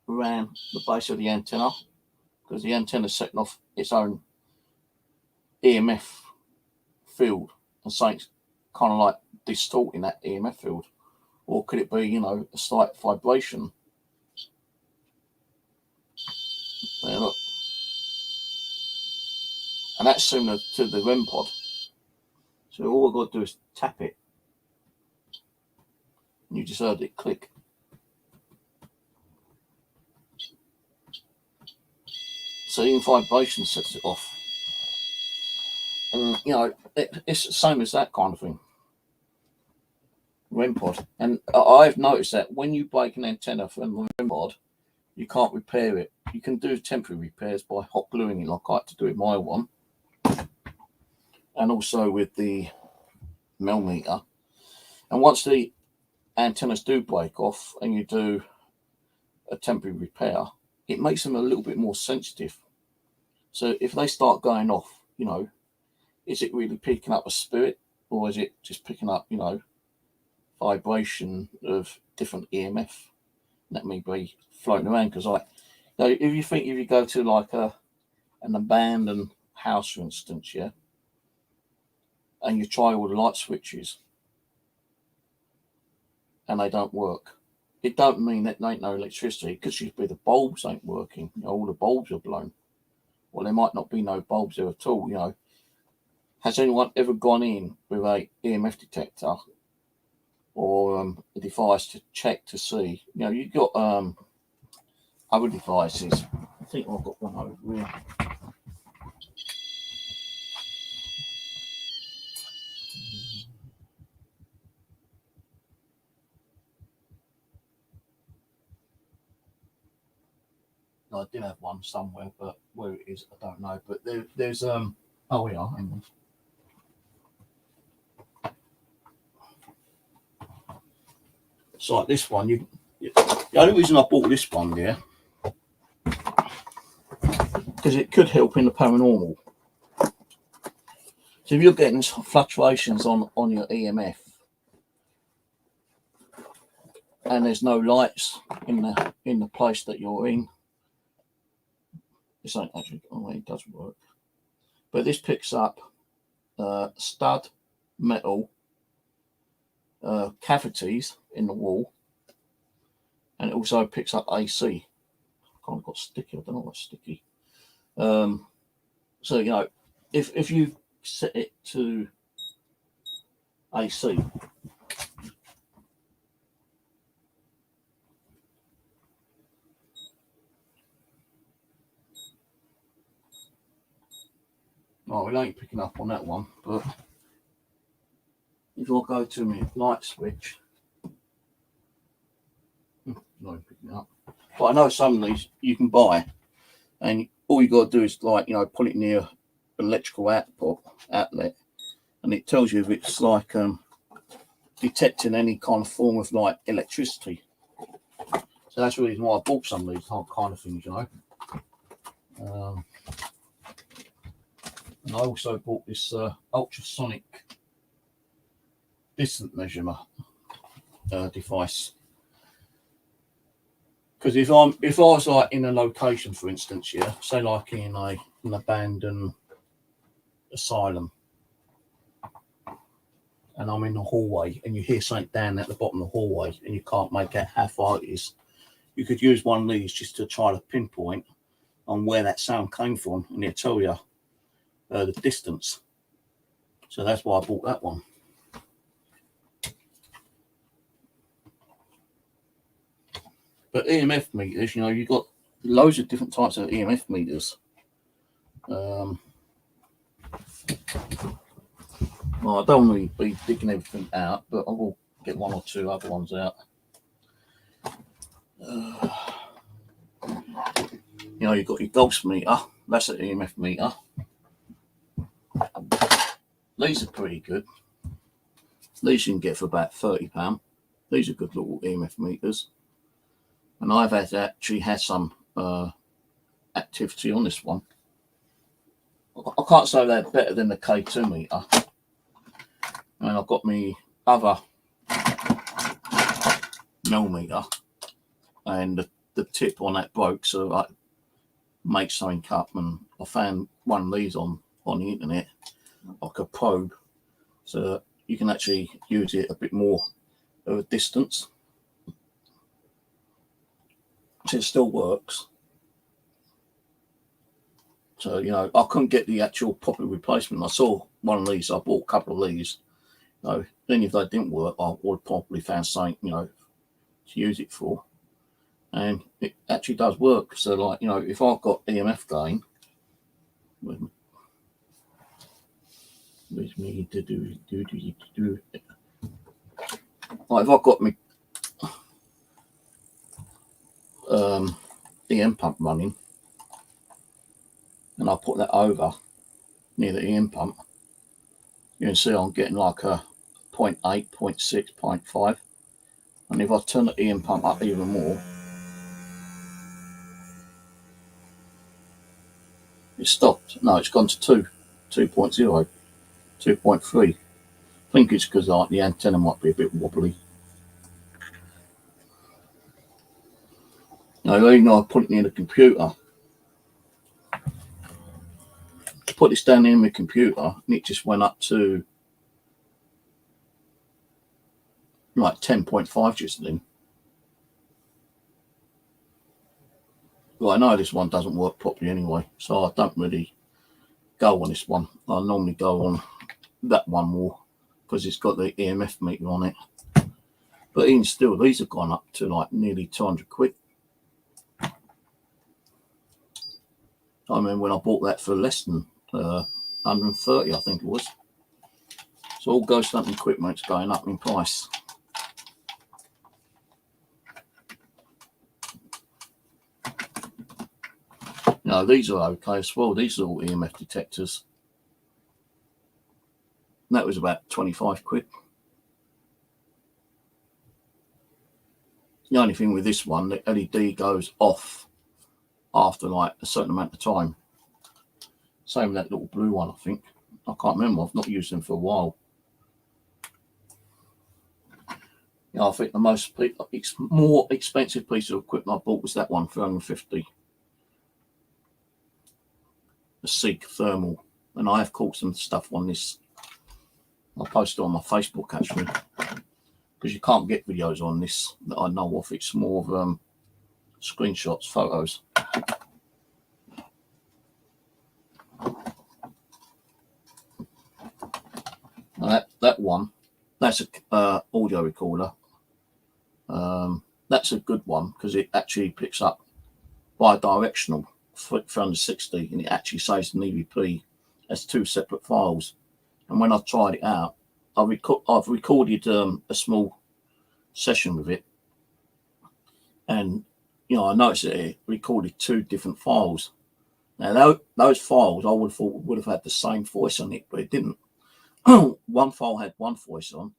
around the base of the antenna? Because the antenna is setting off its own EMF field, and something's kind of like distorting that EMF field. Or could it be, a slight vibration? There, look. And that's similar to the REM pod. So all I've got to do is tap it. And you just heard it click. So even vibration sets it off. And, it's the same as that kind of thing. REM pod. And I've noticed that when you break an antenna from the REM pod, you can't repair it. You can do temporary repairs by hot gluing it, like I like to do with my one. And also with the millimeter. And once the antennas do break off and you do a temporary repair, it makes them a little bit more sensitive. So if they start going off, is it really picking up a spirit, or is it just picking up, vibration of different EMF that may be floating around? Because if you go to like an abandoned house, for instance, and you try all the light switches and they don't work, it don't mean that there ain't no electricity. It could just be the bulbs ain't working. All the bulbs are blown. Well, there might not be no bulbs there at all. Has anyone ever gone in with a EMF detector or a device to check to see? You've got other devices. I think I've got one over here. I did have one somewhere, but where it is, I don't know. But there's oh, we are. Hang on. It's like this one. The only reason I bought this one, because it could help in the paranormal. So if you're getting fluctuations on your EMF, and there's no lights in the place that you're in, this ain't actually. Oh, it does work. But this picks up stud metal cavities in the wall, and it also picks up AC. I kind of got sticky. I don't know what's sticky. So if you set it to AC, oh, it ain't picking up on that one, but if I go to my light switch, not picking up. But I know some of these you can buy, and all you got to do is put it near an electrical outlet, and it tells you if it's like detecting any kind of form of like electricity. So that's the reason why I bought some of these kind of things, And I also bought this ultrasonic distance measurement device. Because if I was like in a location, for instance, say like in an abandoned asylum, and I'm in the hallway, and you hear something down at the bottom of the hallway, and you can't make out how far it is, you could use one of these just to try to pinpoint on where that sound came from, and it'll tell you the distance. So that's why I bought that one. But EMF meters, you've got loads of different types of EMF meters. Well, I don't really be digging everything out, but I will get one or two other ones out. you know, you've got your Gauss meter, that's an EMF meter. These are pretty good. These you can get for about £30. These are good little EMF meters. And I've actually had some activity on this one. I can't say they're better than the K2 meter. And I've got my other millimeter, and the tip on that broke, so I make something up, and I found one of these on the internet, like a probe, so you can actually use it a bit more of a distance. So it still works. So, you know, I couldn't get the actual proper replacement. I saw one of these, I bought a couple of these. So then if they didn't work, I would probably found something, you know, to use it for. And it actually does work. So, like, you know, if I've got EMF going, like if I've got my EM pump running, and I put that over near the EM pump, you can see I'm getting like a 0.8, 0.6, 0.5. And if I turn the EM pump up even more, it stopped. No, it's gone to 2.0, 2.3. I think it's because like the antenna might be a bit wobbly. Now, even though I put it near the computer, put this down in my computer, and it just went up to like 10.5 just then. Well, I know this one doesn't work properly anyway, so I don't really go on this one. I normally go on that one more because it's got the EMF meter on it. But even still, these have gone up to like nearly 200 quid. I mean, when I bought that for less than 130, I think it was. So all ghost hunting equipment's going up in price. No, these are okay as well. These are all EMF detectors. And that was about 25 quid. The only thing with this one, the LED goes off after like a certain amount of time. Same with that little blue one, I think. I can't remember. I've not used them for a while. You know, I think the more expensive piece of equipment I bought was that one for 150. The Seek Thermal. And I have caught some stuff on this. I'll post it on my Facebook actually, because you can't get videos on this that I know of. It's more of screenshots, photos. Now that one, that's a audio recorder. That's a good one because it actually picks up bi-directional 360, and it actually saves an EVP as two separate files. And when I tried it out, I've recorded a small session with it, and you know, I noticed that it recorded two different files. Now those files I would have thought would have had the same voice on it, but it didn't. One file had one voice on,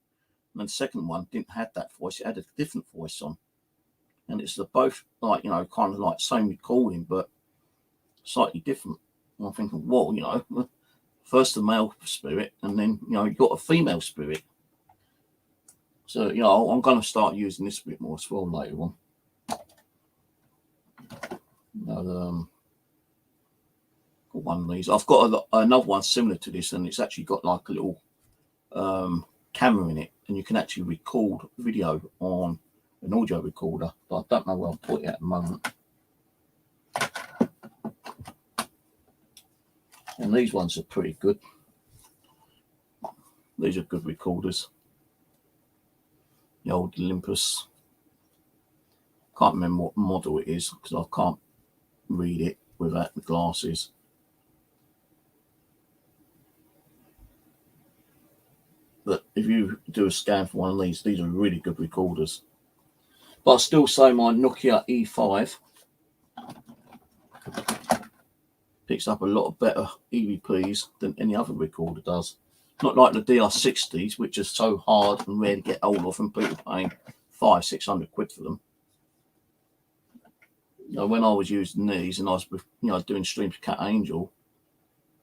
and the second one didn't have that voice. It had a different voice on, and it's both like, you know, kind of like same recording but slightly different. And I'm thinking, whoa, you know, first the male spirit, and then, you know, you got a female spirit. So, you know, I'm going to start using this a bit more as well later on. Got one of these. I've got another one similar to this, and it's actually got like a little camera in it, and you can actually record video on an audio recorder, but I don't know where I'll put it at the moment. And these ones are pretty good. These are good recorders. The old Olympus. Can't remember what model it is because I can't read it without the glasses. But if you do a scan for one of these are really good recorders. But I still say my Nokia E5 Picks up a lot of better EVPs than any other recorder does. Not like the DR60s, which are so hard and rare to get hold of, and people paying £500-600 for them. When I was using these and I was doing streams with Cat Angel,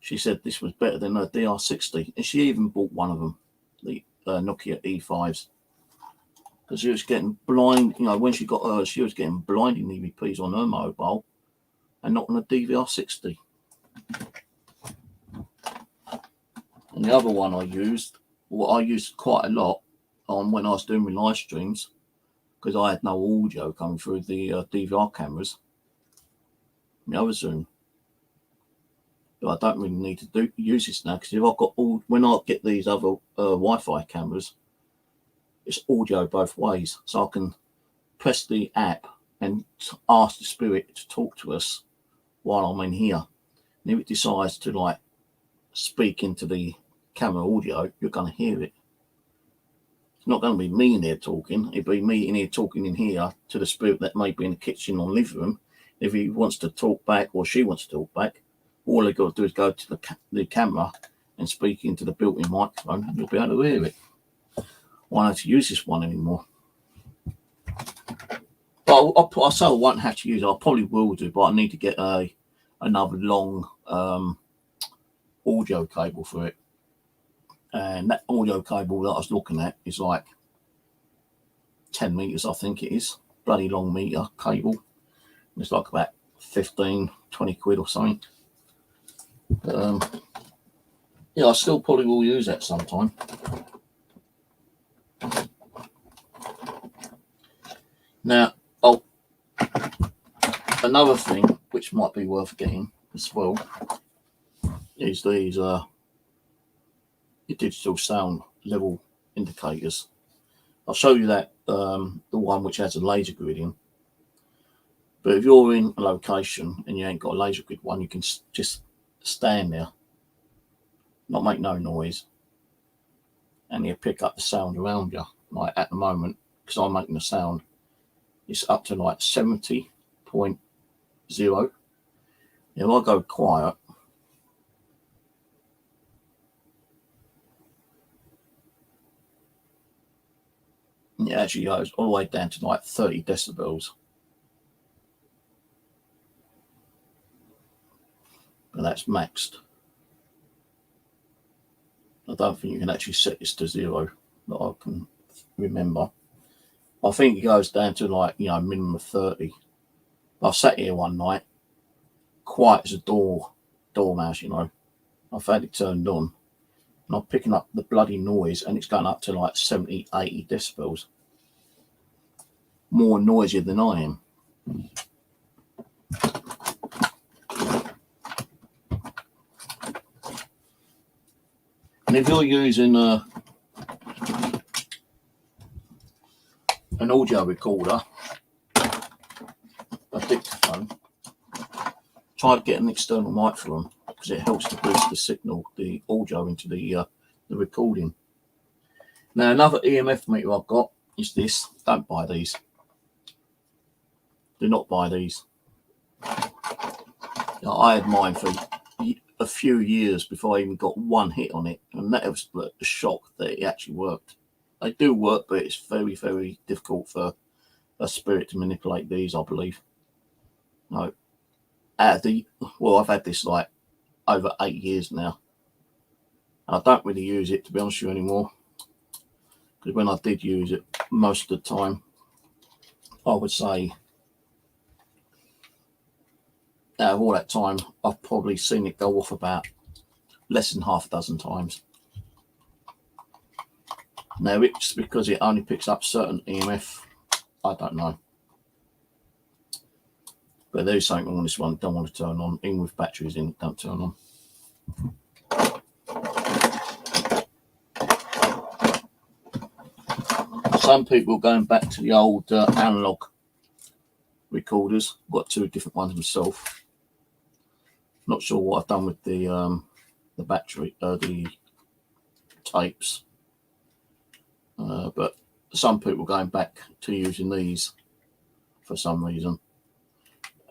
she said this was better than a DR60, and she even bought one of them, the Nokia E5s, because she was getting blind. When she got hers, she was getting blinding EVPs on her mobile, and not on a DVR60. And the other one I used quite a lot on when I was doing my live streams, because I had no audio coming through the DVR cameras. My other Zoom. But I don't really need to use this now, because if I've got when I get these other Wi-Fi cameras, it's audio both ways, so I can press the app and ask the spirit to talk to us while I'm in here. And if it decides to speak into the camera audio, you're going to hear it. It's not going to be me in here talking. It'll be me in here talking in here to the spirit that may be in the kitchen or living room. If he wants to talk back or she wants to talk back, all they've got to do is go to the camera and speak into the built-in microphone, and you'll be able to hear it. Why not use this one anymore? But I say I won't have to use it. I probably will do, but I need to get another long audio cable for it. And that audio cable that I was looking at is like 10 meters, I think it is. Bloody long meter cable. It's like about 15-20 quid or something. I still probably will use that sometime. Now, another thing which might be worth getting as well is these digital sound level indicators. I'll show you that the one which has a laser grid in. But if you're in a location and you ain't got a laser grid one, you can just stand there, not make no noise, and you pick up the sound around you. Like at the moment, because I'm making the sound, it's up to like 70.0. If I go quiet, it actually goes all the way down to like 30 decibels. But that's maxed. I don't think you can actually set this to 0 that I can remember. I think it goes down to like, minimum of 30. I sat here one night, quiet as a dormouse, I've had it turned on, and I'm picking up the bloody noise, and it's going up to like 70, 80 decibels. More noisier than I am. And if you're using an audio recorder, a dictaphone, try to get an external microphone, because it helps to boost the signal, the audio into the recording. Now, another EMF meter I've got is this. Don't buy these. Do not buy these. I had mine for a few years before I even got one hit on it, and that was the shock that it actually worked. They do work, but it's very, very difficult for a spirit to manipulate these, I believe. No, I've had this like over 8 years now. I don't really use it, to be honest with you, anymore, because when I did use it, most of the time, I would say, out of all that time, I've probably seen it go off about less than half a dozen times. Now, it's because it only picks up certain EMF. I don't know. But there's something on this one I don't want to turn on. Even with batteries in, don't turn on. Some people going back to the old analog recorders. I've got 2 different ones myself. Not sure what I've done with the battery, the tapes. But some people going back to using these for some reason.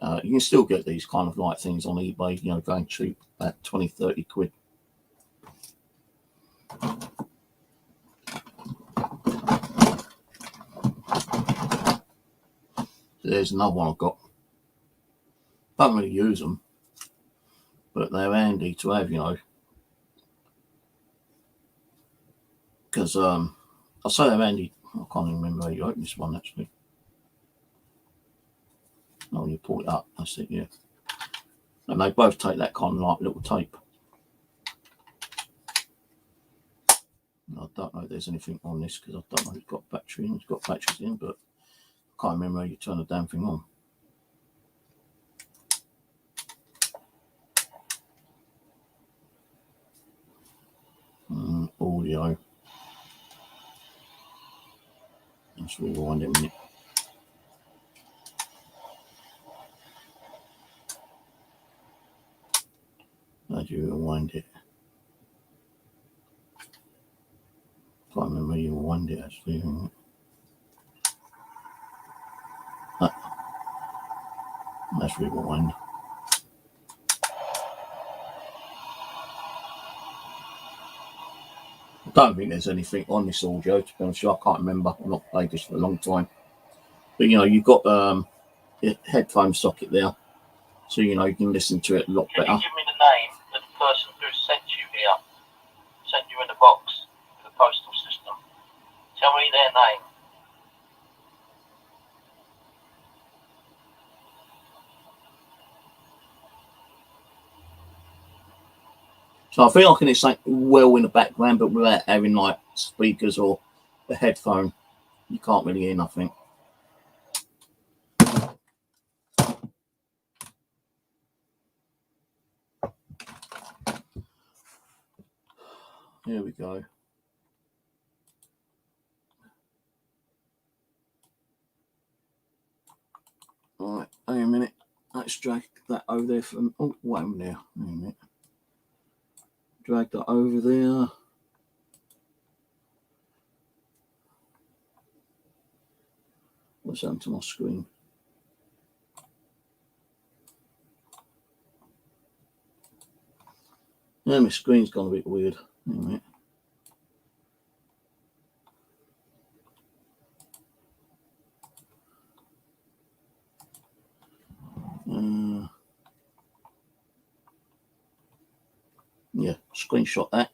You can still get these kind of like things on eBay, you know, going cheap, about 20-30 quid. There's another one I've got. Don't really use them, but they're handy to have, you know. Because I'll say they're handy. I can't even remember how you open this one actually. Oh, you pull it up. That's it, yeah. And they both take that kind of like little tape. I don't know if there's anything on this because I don't know if it's got battery in. It's got batteries in, but I can't remember how you turn the damn thing on. Audio. Let's rewind it a minute. How do you rewind it? Can't remember how you rewind it actually. Let's rewind. I don't think there's anything on this audio, to be honest with you. I can't remember. I've not played this for a long time. But you know, you've got your headphone socket there, so you know you can listen to it a lot better. Can you give me the name of the person who sent you here? Sent you in the box for the postal system. Tell me their name. So I think I can hear something well in the background, but without having like speakers or a headphone, you can't really hear nothing. Here we go. All right, hang a minute. Let's drag that over there from. Oh, wait a minute. Hang a minute. Drag that over there. What's happened to my screen? Yeah, my screen's gone a bit weird. Hang a minute. Yeah, screenshot that.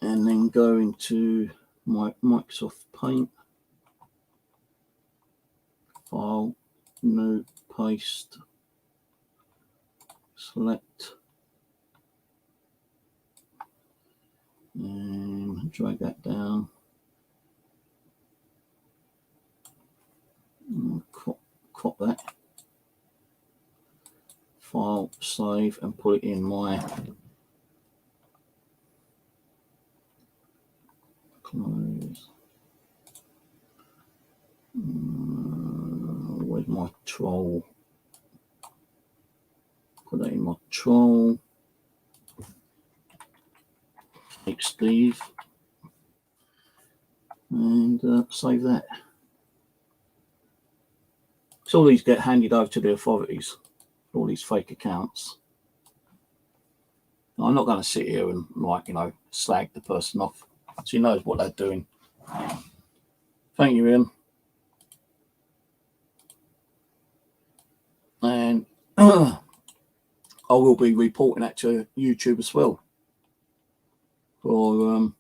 And then go into my Microsoft Paint. File, new, paste, select, and drag that down. Crop that. File, save, and put it in my close. Where's my troll? Put that in my troll. Take Steve and save that. So all these get handed over to the authorities, all these fake accounts. I'm not going to sit here and, like, you know, slag the person off. She knows what they're doing. Thank you, Ian. And I will be reporting that to YouTube as well for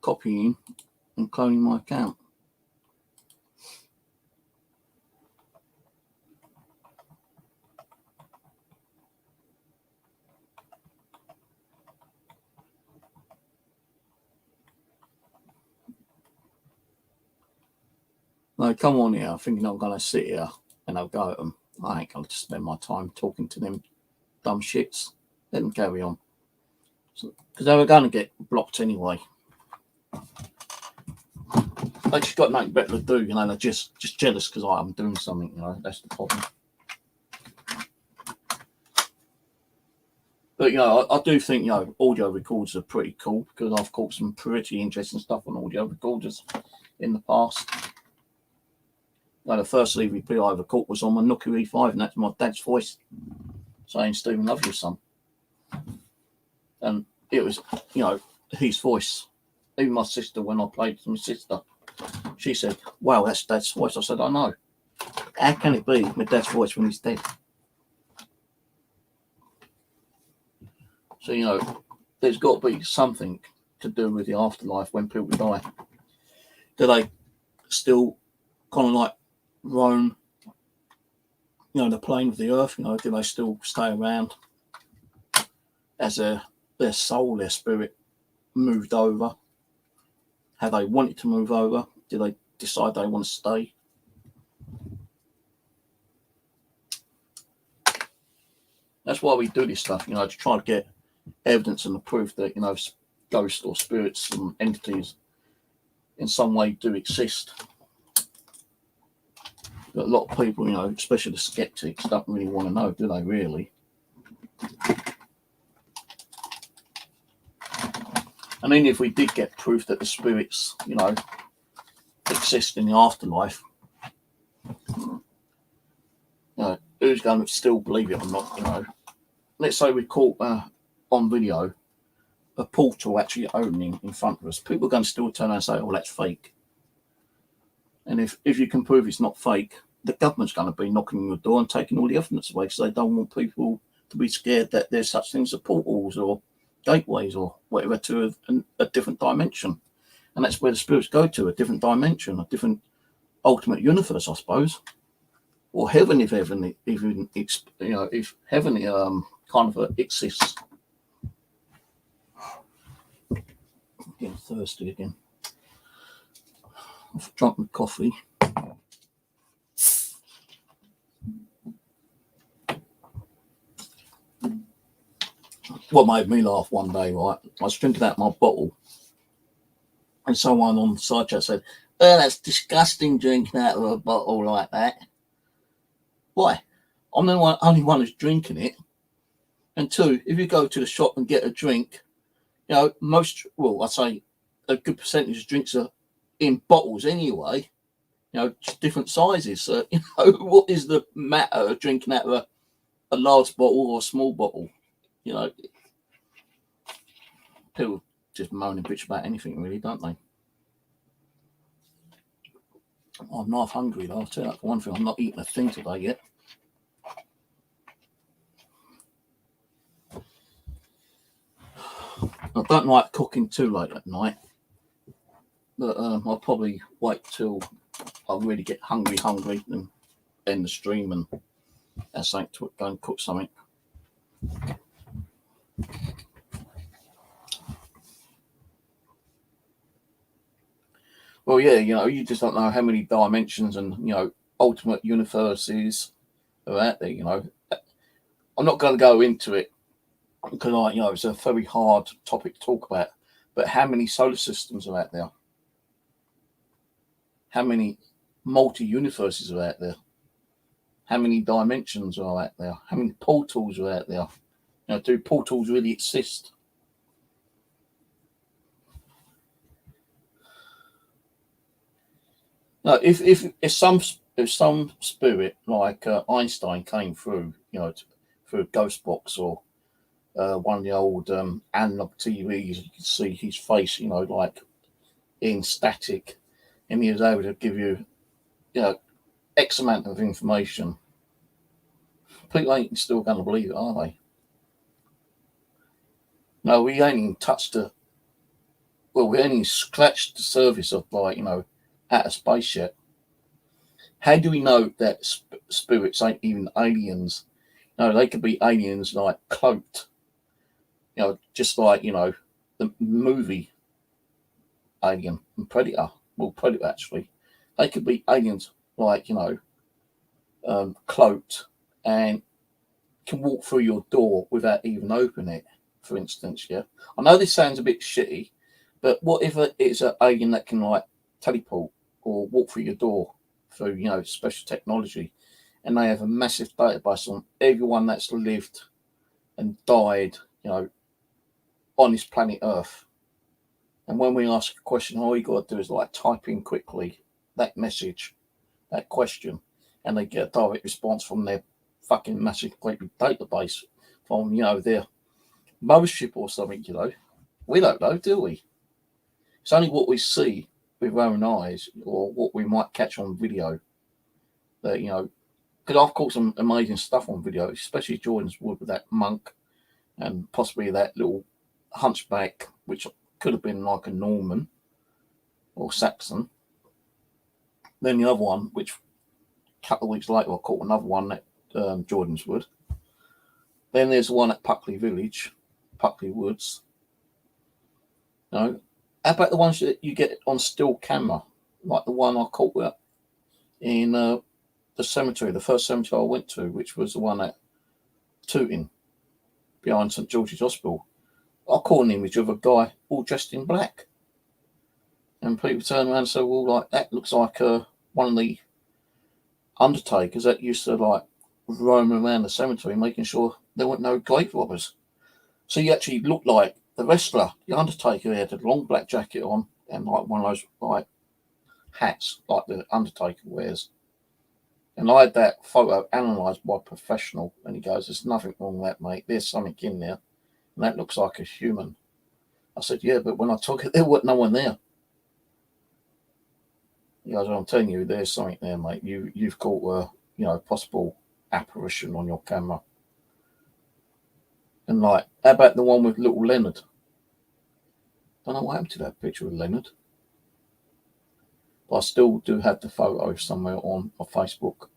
copying and cloning my account. Like, come on here, thinking I'm going to sit here and I'll go at them. I ain't going to spend my time talking to them dumb shits. Let them carry on. Because they were going to get blocked anyway. They just got nothing better to do, you know. They're just jealous because I'm doing something, you know. That's the problem. But, you know, I do think, you know, audio recorders are pretty cool because I've caught some pretty interesting stuff on audio recorders in the past. Like the first EVP I ever caught was on my Nokia E5, and that's my dad's voice saying, "Stephen, love you, son." And it was, his voice. Even my sister, when I played with my sister, she said, "Wow, that's dad's voice." I said, "I know. How can it be my dad's voice when he's dead?" So, there's got to be something to do with the afterlife when people die. Do they still kind of like roam, the plane of the earth? Do they still stay around as their soul, their spirit moved over? Have they wanted to move over? Do they decide they want to stay? That's why we do this stuff, to try to get evidence and the proof that, ghosts or spirits and entities in some way do exist. But a lot of people, especially the skeptics, don't really want to know, do they really? I mean, if we did get proof that the spirits, exist in the afterlife, who's going to still believe it or not? Let's say we caught on video a portal actually opening in front of us. People are going to still turn around and say, "Oh, that's fake." And if you can prove it's not fake, the government's going to be knocking on your door and taking all the evidence away, because they don't want people to be scared that there's such things as portals or gateways or whatever to a different dimension. And that's where the spirits go to, a different dimension, a different ultimate universe, I suppose. Or heaven, if heaven, even if heaven kind of exists. I'm getting thirsty again. I've drunk my coffee. What made me laugh one day, right? I was drinking out my bottle, and someone on the side chat said, "Oh, that's disgusting, drinking out of a bottle like that." Why? I'm the only one who's drinking it. And two, if you go to the shop and get a drink, I say a good percentage of drinks are in bottles anyway, just different sizes. So, what is the matter of drinking out of a large bottle or a small bottle? People just moan and bitch about anything, really, don't they? I'm not hungry, though. I'll tell you that for one thing. I'm not eating a thing today yet. I don't like cooking too late at night, but I'll probably wait till I really get hungry, and end the stream and have something to go and cook something. Well, yeah, you just don't know how many dimensions and, ultimate universes are out there, I'm not going to go into it because, it's a very hard topic to talk about. But how many solar systems are out there? How many multi-universes are out there? How many dimensions are out there? How many portals are out there? Do portals really exist? No, if some spirit like Einstein came through, through a ghost box or one of the old analog TVs, you could see his face, like in static, and he was able to give you, X amount of information. People ain't still going to believe it, are they? No, we ain't even we only scratched the surface of, outer space yet. How do we know that spirits ain't even aliens? No, they could be aliens like cloaked, just like, the movie Alien and Predator. Well, Predator actually. They could be aliens like, cloaked and can walk through your door without even opening it, for instance, yeah? I know this sounds a bit shitty, but what if it's an alien that can, like, teleport or walk through your door through, special technology, and they have a massive database on everyone that's lived and died, on this planet Earth. And when we ask a question, all you got to do is, like, type in quickly that message, that question, and they get a direct response from their fucking massive great big database from, their mothership or something, We don't know, do we? It's only what we see with our own eyes or what we might catch on video that, because I've caught some amazing stuff on video, especially Jordan's Wood with that monk and possibly that little hunchback, which could have been like a Norman or Saxon. Then the other one, which a couple of weeks later I caught another one at Jordan's Wood. Then there's the one at Puckley Village, Puckley Woods. How about the ones that you get on still camera, like the one I caught in the cemetery, the first cemetery I went to, which was the one at Tooting, behind St George's Hospital. I caught an image of a guy all dressed in black. And people turn around and say, well, like, that looks like one of the undertakers that used to, like, roam around the cemetery making sure there weren't no grave robbers. So he actually looked like the wrestler, the Undertaker. He had a long black jacket on and, like, one of those, like, hats like the Undertaker wears. And I had that photo analysed by a professional, and he goes, there's nothing wrong with that, mate. There's something in there, and that looks like a human. I said, yeah, but when I took it, there wasn't no one there. He goes, well, I'm telling you, there's something there, mate. You've caught a possible apparition on your camera. And like, how about the one with little Leonard? Don't know what happened to that picture of Leonard. But I still do have the photo somewhere on my Facebook.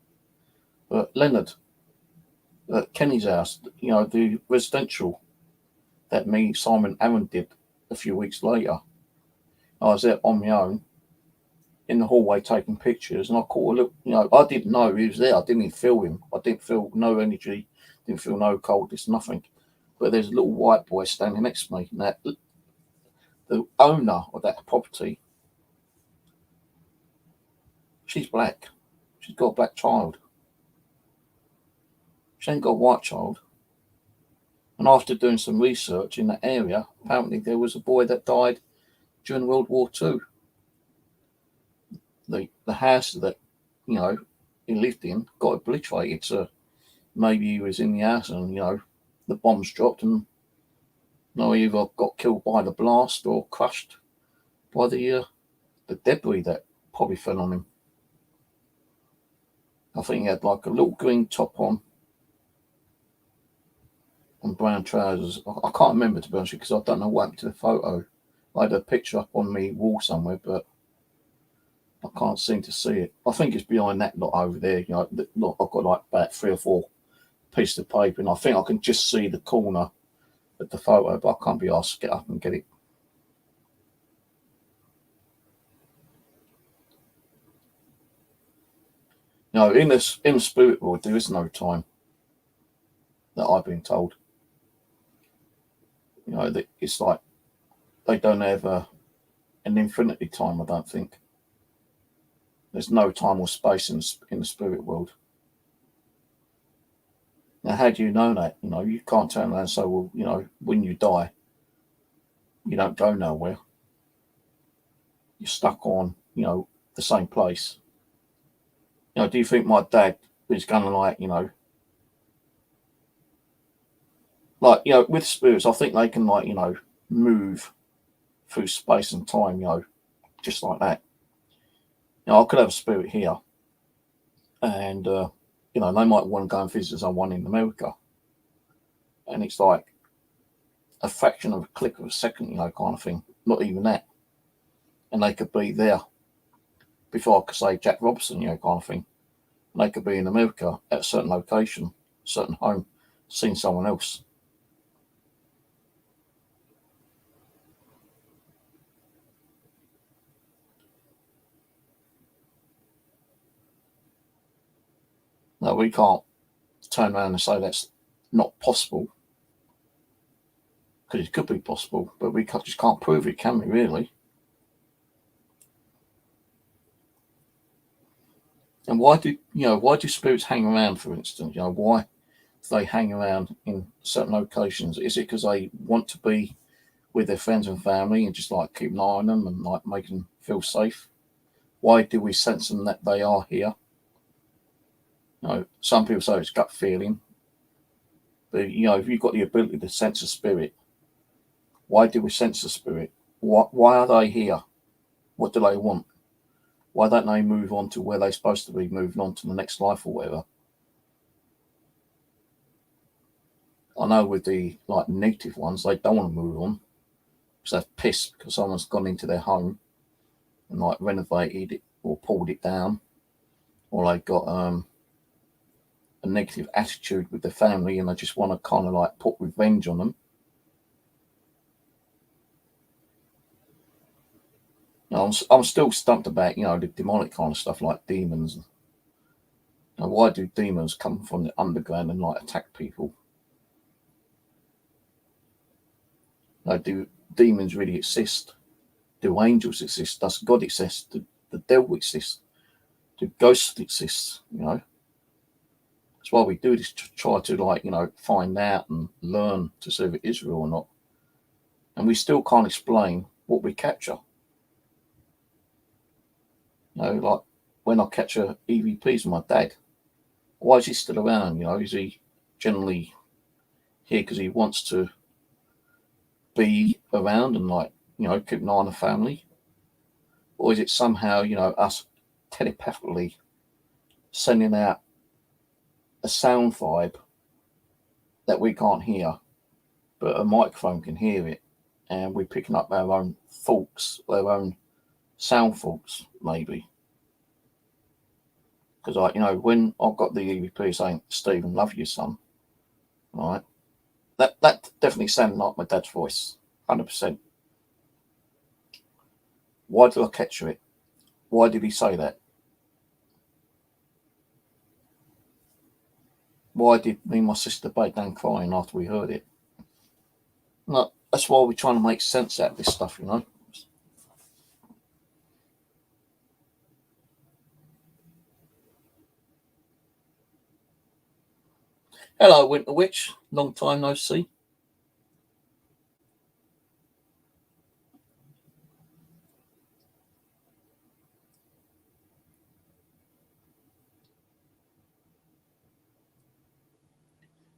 But Leonard, at Kenny's house, the residential that me, Simon, Aaron did a few weeks later. I was there on my own in the hallway taking pictures, and I caught a little, I didn't know he was there. I didn't even feel him. I didn't feel no energy, didn't feel no coldness, nothing. But there's a little white boy standing next to me, and that the owner of that property, she's black. She's got a black child. She ain't got a white child. And after doing some research in that area, apparently there was a boy that died during World War II. The house that, he lived in got obliterated. So maybe he was in the house and, the bombs dropped and he either got killed by the blast or crushed by the debris that probably fell on him. I think he had like a little green top on and brown trousers. I can't remember, to be honest, because I don't know what happened to the photo. I had a picture up on my wall somewhere, but I can't seem to see it. I think it's behind that lot over there. I've got like about 3 or 4 pieces of paper, and I think I can just see the corner of the photo, but I can't be asked to get up and get it. In the spirit world, there is no time that I've been told. That it's like they don't have an infinity time, I don't think. There's no time or space in the spirit world. Now, how do you know that? You can't turn around and say, well, when you die, you don't go nowhere. You're stuck on, the same place. Do you think my dad is going to with spirits, I think they can move through space and time, just like that. I could have a spirit here and, they might want to go and visit someone in America. And it's like a fraction of a click of a second, kind of thing. Not even that. And they could be there before I could say Jack Robinson, kind of thing. And they could be in America at a certain location, a certain home, seeing someone else. No, we can't turn around and say that's not possible, because it could be possible, but we just can't prove it, can we, really? And why do spirits hang around, for instance? Why do they hang around in certain locations? Is it because they want to be with their friends and family and just keep an eye on them and make them feel safe? Why do we sense them that they are here? Some people say it's gut feeling, but if you've got the ability to sense a spirit, why do we sense a spirit? Why are they here? What do they want? Why don't they move on to where they're supposed to be, moving on to the next life or whatever? I know with the negative ones, they don't want to move on because they're pissed because someone's gone into their home and renovated it or pulled it down, or they've got a negative attitude with their family and they just want to kind of put revenge on them. I'm still stumped about the demonic kind of stuff like demons. Why do demons come from the underground and attack people? Do demons really exist? Do angels exist? Does God exist? Do the devil exist? Do ghosts exist? That's why we do this, to try to find out and learn to see if it is real or not. And we still can't explain what we capture. When I capture EVPs with my dad, why is he still around? Is he generally here because he wants to be around and keep an eye on the family? Or is it somehow, us telepathically sending out a sound vibe that we can't hear, but a microphone can hear it, and we're picking up our own faults, our own sound faults, maybe? Because when I've got the EVP saying, "Stephen, love you, son," right? That definitely sounded like my dad's voice, 100%. Why did I capture it? Why did he say that? Why did me and my sister break down crying after we heard it? That's why we're trying to make sense out of this stuff, Hello, Winter Witch. Long time no see.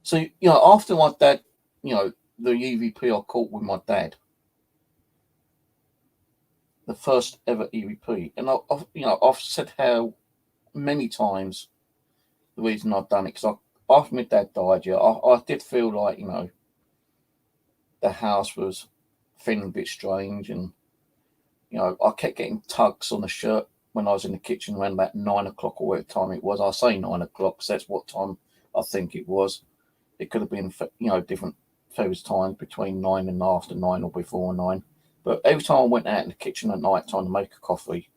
So, after my dad, the EVP I caught with my dad, the first ever EVP, and I've said how many times the reason I've done it, because after my dad died, I did feel like, the house was feeling a bit strange, and I kept getting tugs on the shirt when I was in the kitchen around about 9 o'clock or whatever time it was. I say 9 o'clock because that's what time I think it was. It could have been, different various times between 9 and after 9 or before 9. But every time I went out in the kitchen at night trying to make a coffee,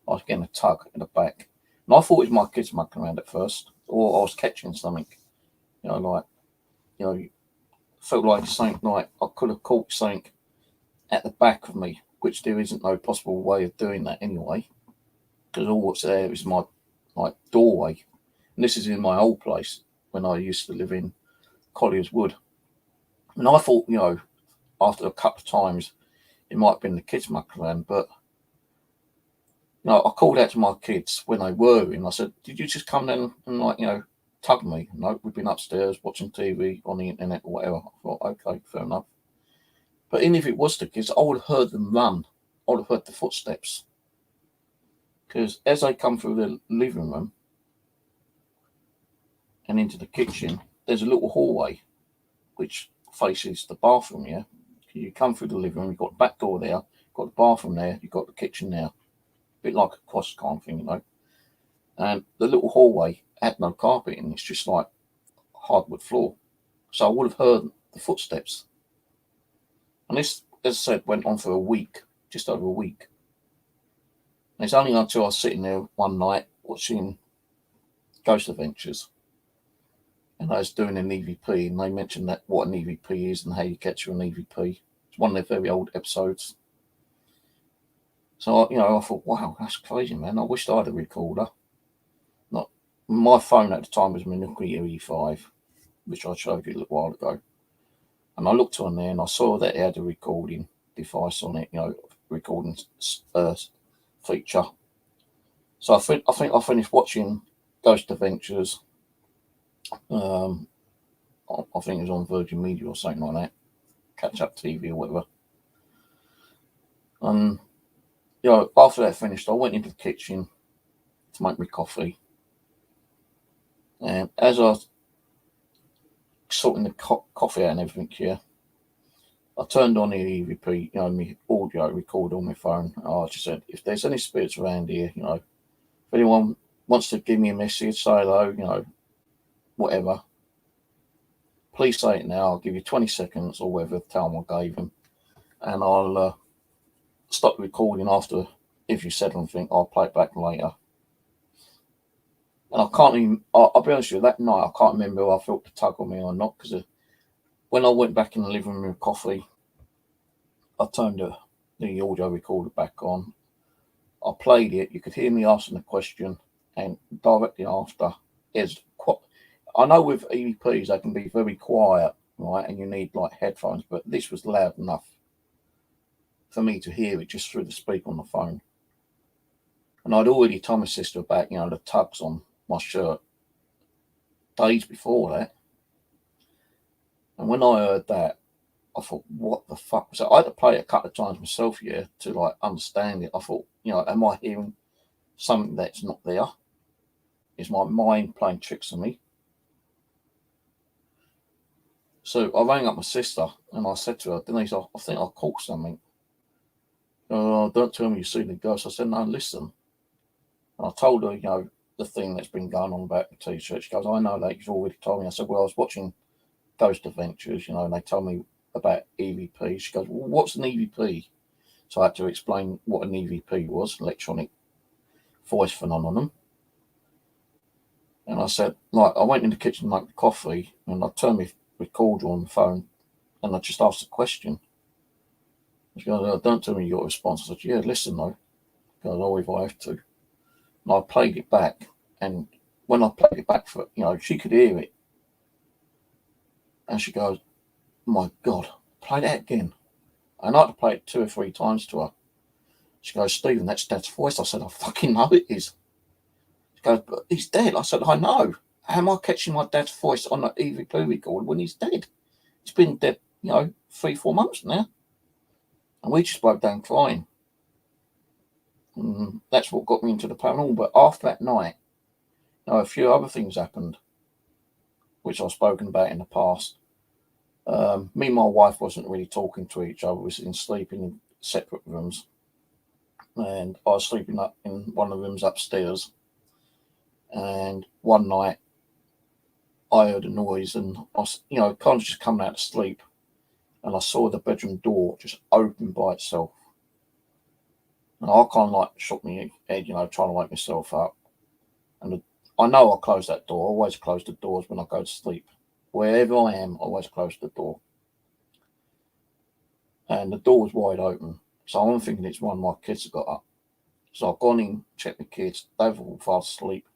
I was getting a tug in the back. And I thought it was my kids mucking around at first, or I was catching something. Felt like something I could have caught something at the back of me, which there isn't no possible way of doing that anyway, because all what's there is my doorway. And this is in my old place when I used to live in Collier's Wood. And I thought, after a couple of times, it might have been the kids mucking around, but I called out to my kids when they were in. I said, "Did you just come down and tug me?" "No, we've been upstairs watching TV on the internet or whatever." I thought, okay, fair enough. But even if it was the kids, I would have heard them run. I would have heard the footsteps. Because as they come through the living room and into the kitchen, there's a little hallway which faces the bathroom, yeah? You come through the living room, you've got the back door there, you've got the bathroom there, you've got the kitchen there. A bit like a cross kind of thing, And the little hallway had no carpeting, it's just like hardwood floor. So I would have heard the footsteps. And this, as I said, went on for a week, just over a week. And it's only until I was sitting there one night watching Ghost Adventures, and I was doing an EVP, and they mentioned that what an EVP is and how you capture an EVP. It's one of their very old episodes. So I thought, wow, that's crazy, man. I wished I had a recorder. Not my phone at the time was my Nokia E5, which I showed you a little while ago. And I looked on there and I saw that it had a recording device on it, recording feature. So I think I finished watching Ghost Adventures, I think it was on Virgin Media or something like that, Catch Up TV or whatever. And after that finished, I went into the kitchen to make me coffee. And as I was sorting the coffee out and everything here, I turned on the EVP, my audio recorder on my phone. I just said, if there's any spirits around here, if anyone wants to give me a message, say hello, whatever, please say it now. I'll give you 20 seconds or whatever time I gave them. And I'll stop recording after. If you said anything, I'll play it back later. And I can't even, I'll be honest with you, that night I can't remember if I felt the tug on me or not, because when I went back in the living room with coffee, I turned the audio recorder back on. I played it. You could hear me asking the question, and directly after is quite. I know with EVPs they can be very quiet, right, and you need like headphones, but this was loud enough for me to hear it just through the speaker on the phone. And I'd already told my sister about the tugs on my shirt days before that. And when I heard that, I thought, what the fuck? So I had to play it a couple of times myself, to like understand it. I thought, am I hearing something that's not there? Is my mind playing tricks on me? So I rang up my sister and I said to her, Denise, I think I caught something. Don't tell me you see the ghost. I said, no, listen. And I told her, the thing that's been going on about the t-shirt. She goes, I know that, you've already told me. I said, well, I was watching Ghost Adventures, and they told me about EVP. She goes, well, what's an EVP? So I had to explain what an EVP was, electronic voice phenomenon. And I said, I went in the kitchen to make the coffee, and I turned my recorder on the phone, and I just asked a question. She goes, don't tell me you got a response. I said, yeah, listen though. She goes, oh, if I have to. And I played it back, and when I played it back for she could hear it. And she goes, my God, play that again. And I had to play it 2 or 3 times to her. She goes, Stephen, that's Dad's voice. I said, I fucking know it is. She goes, but he's dead. I said, I know. How am I catching my dad's voice on an EVP record when he's dead? He's been dead, 3-4 months now. And we just broke down crying. And that's what got me into the paranormal. But after that night, a few other things happened, which I've spoken about in the past. Me and my wife wasn't really talking to each other. We was sleeping in separate rooms. And I was sleeping up in one of the rooms upstairs. And one night, I heard a noise, and I was, kind of just coming out of sleep, and I saw the bedroom door just open by itself. And I kind of like shook my head, trying to wake myself up. And I know I close that door. I always close the doors when I go to sleep. Wherever I am, I always close the door. And the door was wide open. So I'm thinking it's one of my kids that got up. So I've gone in, checked the kids. They've all fast asleep.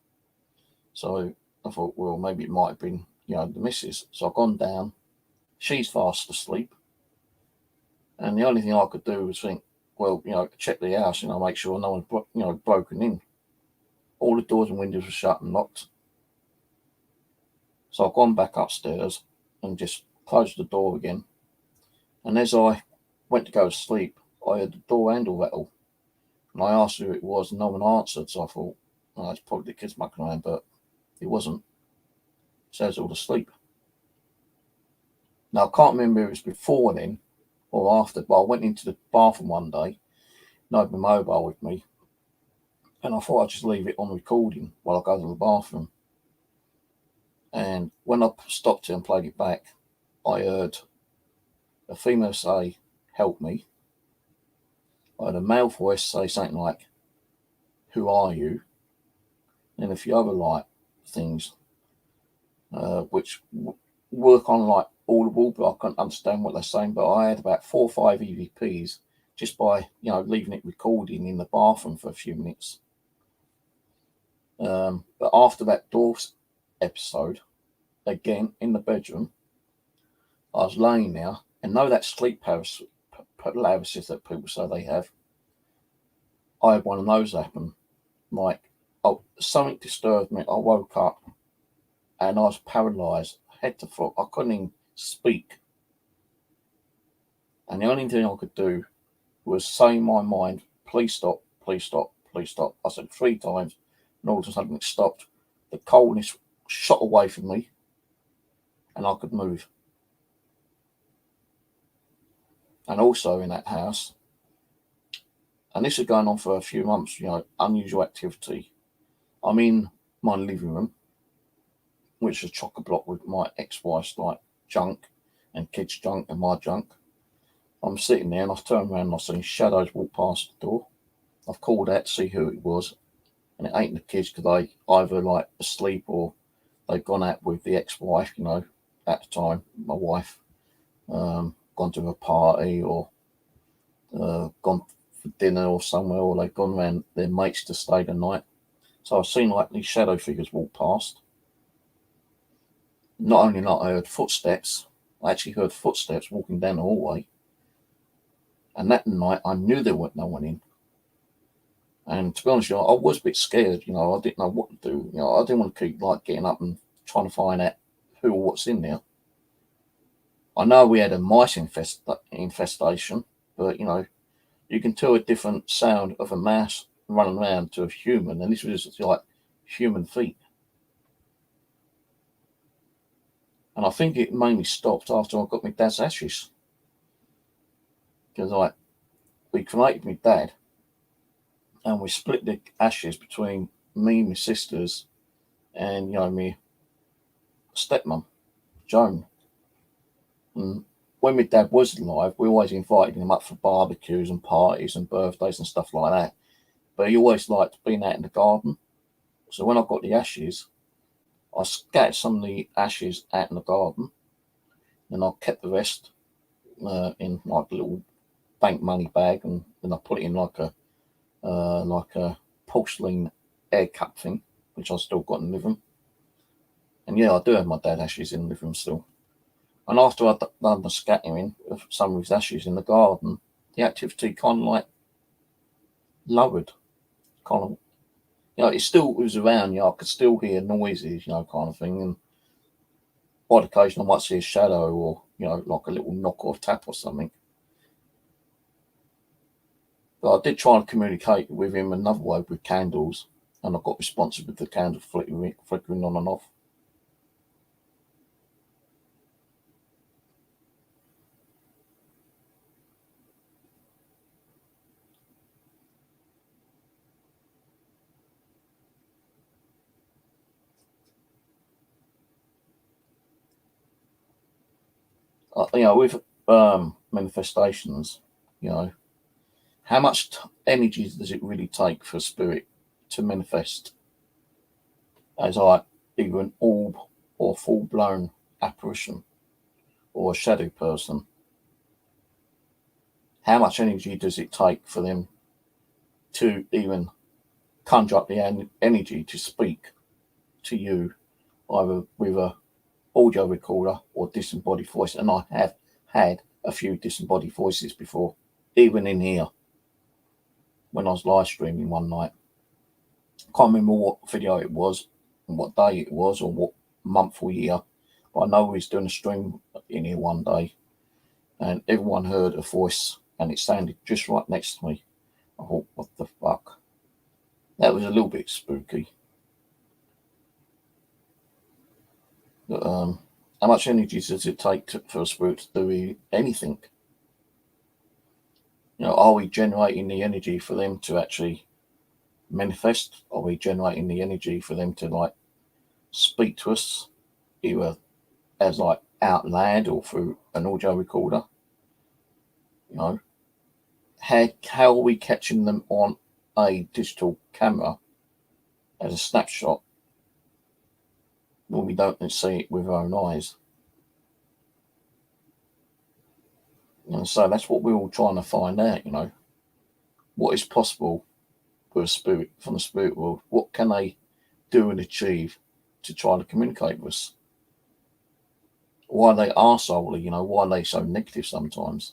So I thought, well, maybe it might have been, the missus. So I've gone down. She's fast asleep. And the only thing I could do was think, well, check the house, make sure no one's, broken in. All the doors and windows were shut and locked. So I've gone back upstairs and just closed the door again. And as I went to go to sleep, I heard the door handle rattle. And I asked who it was, and no one answered. So I thought, well, it's probably the kids mucking around, but it wasn't. So I was all asleep. Now, I can't remember if it was before then or after, but I went into the bathroom one day, and I had my mobile with me, and I thought I'd just leave it on recording while I go to the bathroom. And when I stopped it and played it back, I heard a female say, help me. I heard a male voice say something like, who are you? And a few other things, which work on audible, but I couldn't understand what they're saying. But I had about 4 or 5 EVPs just by leaving it recording in the bathroom for a few minutes. But after that Dwarfs episode, again in the bedroom, I was laying there, and that sleep paralysis that people say they have, I had one of those happen. Something disturbed me. I woke up, and I was paralysed, head to foot. I couldn't even speak. And the only thing I could do was say in my mind, please stop, please stop, please stop. I said 3 times, and all of a sudden it stopped. The coldness shot away from me, and I could move. And also in that house, and this is going on for a few months, unusual activity. I'm in my living room, which is chock-a-block with my ex-wife's like junk and kids' junk and my junk. I'm sitting there and I've turned around and I've seen shadows walk past the door. I've called out to see who it was, and it ain't the kids because they either like asleep or they've gone out with the ex-wife, at the time, my wife, gone to a party or gone for dinner or somewhere, or they've gone around their mates to stay the night. So I've seen like these shadow figures walk past. Not only that, I heard footsteps. I actually heard footsteps walking down the hallway. And that night, I knew there wasn't no one in. And to be honest, I was a bit scared. I didn't know what to do. I didn't want to keep like getting up and trying to find out who or what's in there. I know we had a mice infestation, but you can tell a different sound of a mouse running around to a human, and this was like human feet. And I think it mainly stopped after I got my dad's ashes, because we cremated my dad, and we split the ashes between me, my sisters, and my stepmom, Joan. And when my dad was alive, we always invited him up for barbecues and parties and birthdays and stuff like that. But he always liked being out in the garden. So when I got the ashes, I scattered some of the ashes out in the garden, and I kept the rest in like a little bank money bag, and then I put it in like a porcelain air cup thing, which I still got in the living room. And yeah, I do have my dad's ashes in the living room still. And after I'd done the scattering of some of his ashes in the garden, the activity kind of like lowered. Kind of, it still was around. I could still hear noises, kind of thing. And by occasion, I might see a shadow or, like a little knock or tap or something. But I did try and communicate with him another way with candles, and I got responsive with the candle flickering on and off. With manifestations, how much energy does it really take for a spirit to manifest as either an orb or full-blown apparition or a shadow person? How much energy does it take for them to even conjure up the energy to speak to you, either with a audio recorder or disembodied voice? And I have had a few disembodied voices before, even in here when I was live streaming one night. Can't remember what video it was and what day it was or what month or year, but I know we was doing a stream in here one day, and everyone heard a voice, and it sounded just right next to me. I thought, what the fuck? That was a little bit spooky. But how much energy does it take for a spirit to do anything? Are we generating the energy for them to actually manifest? Are we generating the energy for them to like speak to us, either as like out loud or through an audio recorder? How are we catching them on a digital camera as a snapshot when we don't see it with our own eyes? So that's what we're all trying to find out. What is possible with a spirit from the spirit world? What can they do and achieve to try to communicate with us? Why they are so, why are they so negative sometimes?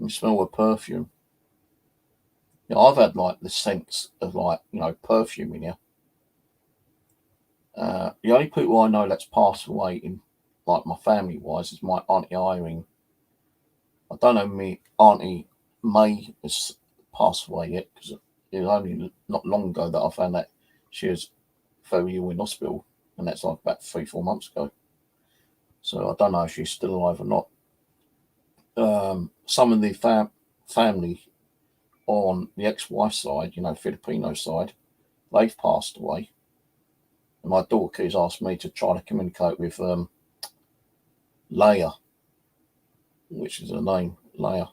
You smell her perfume. You know, I've had like the sense of like, you know, perfume in here. The only people I know that's passed away in like my family wise is my auntie Irene. I don't know me auntie May has passed away yet because it was only not long ago that I found that she was very ill in hospital, and that's like about 3-4 months ago. So I don't know if she's still alive or not. Some of the family on the ex-wife's side, you know, Filipino side, they've passed away. And my daughter has asked me to try to communicate with Leia, which is her name, Leia.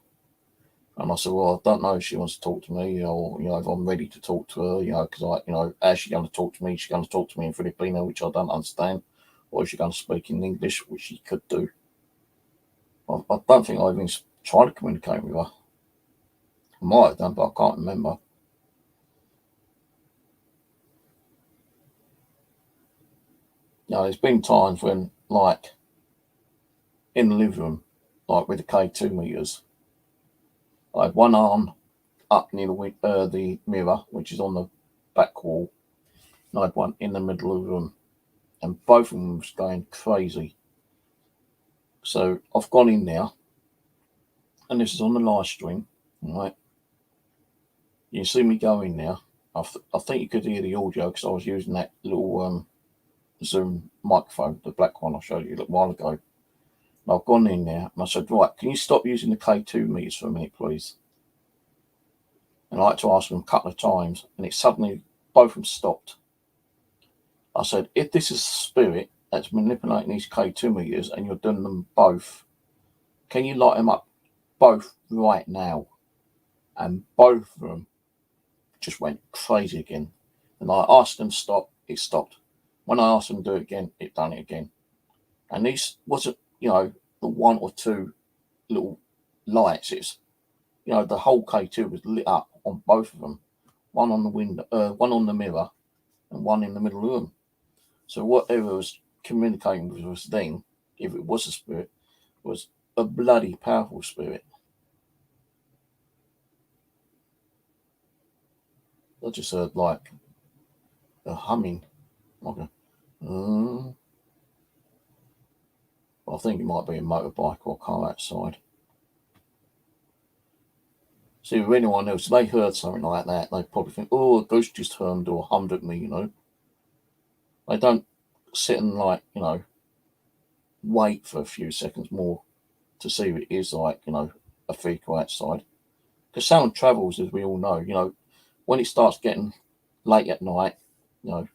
And I said, well, I don't know if she wants to talk to me or, you know, if I'm ready to talk to her, you know, because you know, as she's going to talk to me, she's going to talk to me in Filipino, which I don't understand, or is she going to speak in English, which she could do. I don't think I even tried to communicate with her. I might have done, but I can't remember. You know, there's been times when, like, in the living room, like with the K2 meters, I had one arm up near the mirror, which is on the back wall, and I had one in the middle of the room, and both of them was going crazy. So I've gone in there, and this is on the live stream, right? You see me go in there. I think you could hear the audio because I was using that little Zoom microphone, the black one I showed you a little while ago. And I've gone in there, and I said, right, can you stop using the K2 meters for a minute, please? And I had to ask them a couple of times, and it suddenly, both of them stopped. I said, if this is a spirit that's manipulating these K2 meters and you're doing them both, can you light them up both right now? And both of them just went crazy again. And I asked them to stop, it stopped. When I asked them to do it again, it done it again. And these wasn't, you know, the one or two little lights. It's, you know, the whole K2 was lit up on both of them. One on the window, one on the mirror, and one in the middle of the room. So whatever was communicating with us then, if it was a spirit, was a bloody powerful spirit. I just heard like a humming, like a. I think it might be a motorbike or a car outside. See, if anyone else, they heard something like that, they probably think, oh, a ghost just turned or hummed at me, you know. They don't sit and, like, you know, wait for a few seconds more to see if it is like, you know, a vehicle outside. Because sound travels, as we all know, you know, when it starts getting late at night, you know,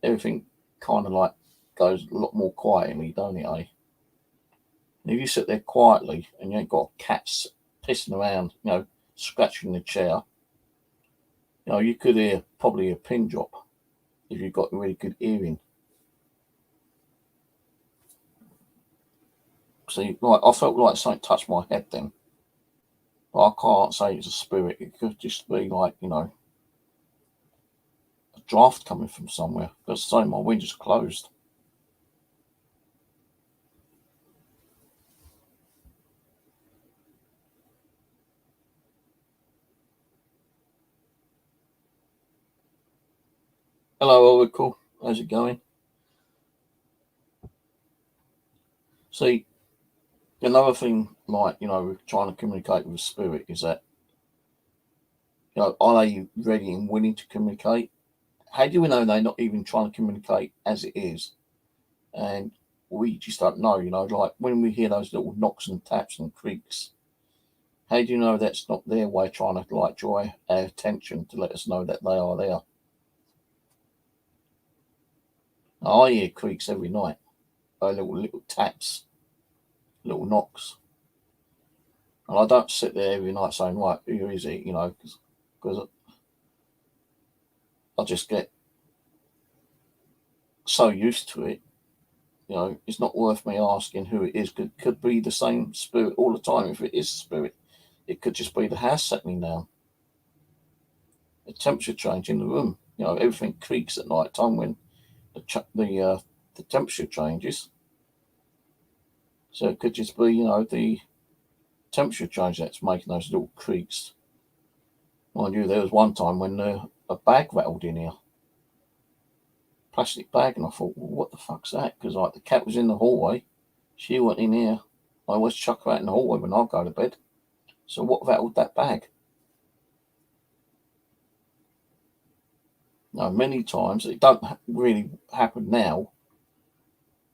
everything kind of like goes a lot more quietly, don't it, eh? And if you sit there quietly and you ain't got cats pissing around, you know, scratching the chair, you know, you could hear probably a pin drop if you've got really good hearing. See, like I felt like something touched my head then. But I can't say it's a spirit. It could just be like, you know, a draft coming from somewhere. Because say my window's closed. Hello, Oracle. How's it going? See, another thing, like, you know, with trying to communicate with a spirit is that, you know, are they ready and willing to communicate? How do we know they're not even trying to communicate as it is? And we just don't know, you know, like when we hear those little knocks and taps and creaks, how do you know that's not their way of trying to like draw our attention to let us know that they are there? Now, I hear creaks every night, little taps, little knocks, and I don't sit there every night saying, right, who is it, you know, because I just get so used to it. You know, it's not worth me asking who it is. Could be the same spirit all the time. If it is a spirit, it could just be the house settling down, the temperature change in the room. You know, everything creaks at night time when the temperature changes. So it could just be, you know, temperature change that's making those little creaks. Mind you, there was one time when a bag rattled in here, plastic bag, and I thought, well, what the fuck's that? Because like the cat was in the hallway, she went in here. I always chuck her out in the hallway when I go to bed. So what rattled that bag? Now, many times it don't really happen now,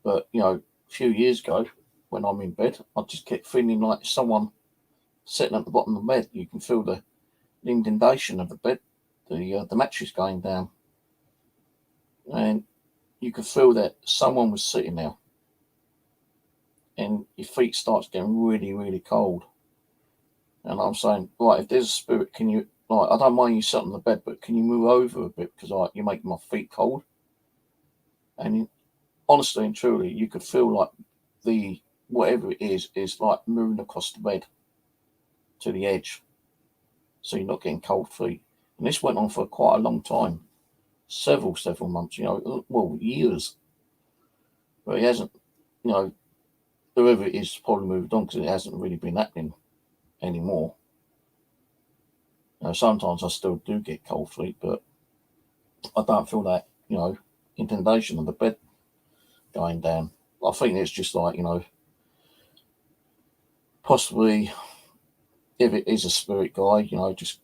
but a few years ago when I'm in bed, I just kept feeling like someone sitting at the bottom of the bed. You can feel the indentation of the bed, the mattress going down, and you could feel that someone was sitting there, and your feet starts getting really, really cold. And I'm saying, right, if there's a spirit, can you, like, I don't mind you sitting on the bed, but can you move over a bit because like you're making my feet cold? And honestly and truly, you could feel like the whatever it is like moving across the bed to the edge, so you're not getting cold feet. And this went on for quite a long time, several months, well, years. But it hasn't, you know, whoever it is probably moved on because it hasn't really been happening anymore. Sometimes I still do get cold feet, but I don't feel that, intimidation of the bed going down. I think it's just like, possibly if it is a spirit guy, just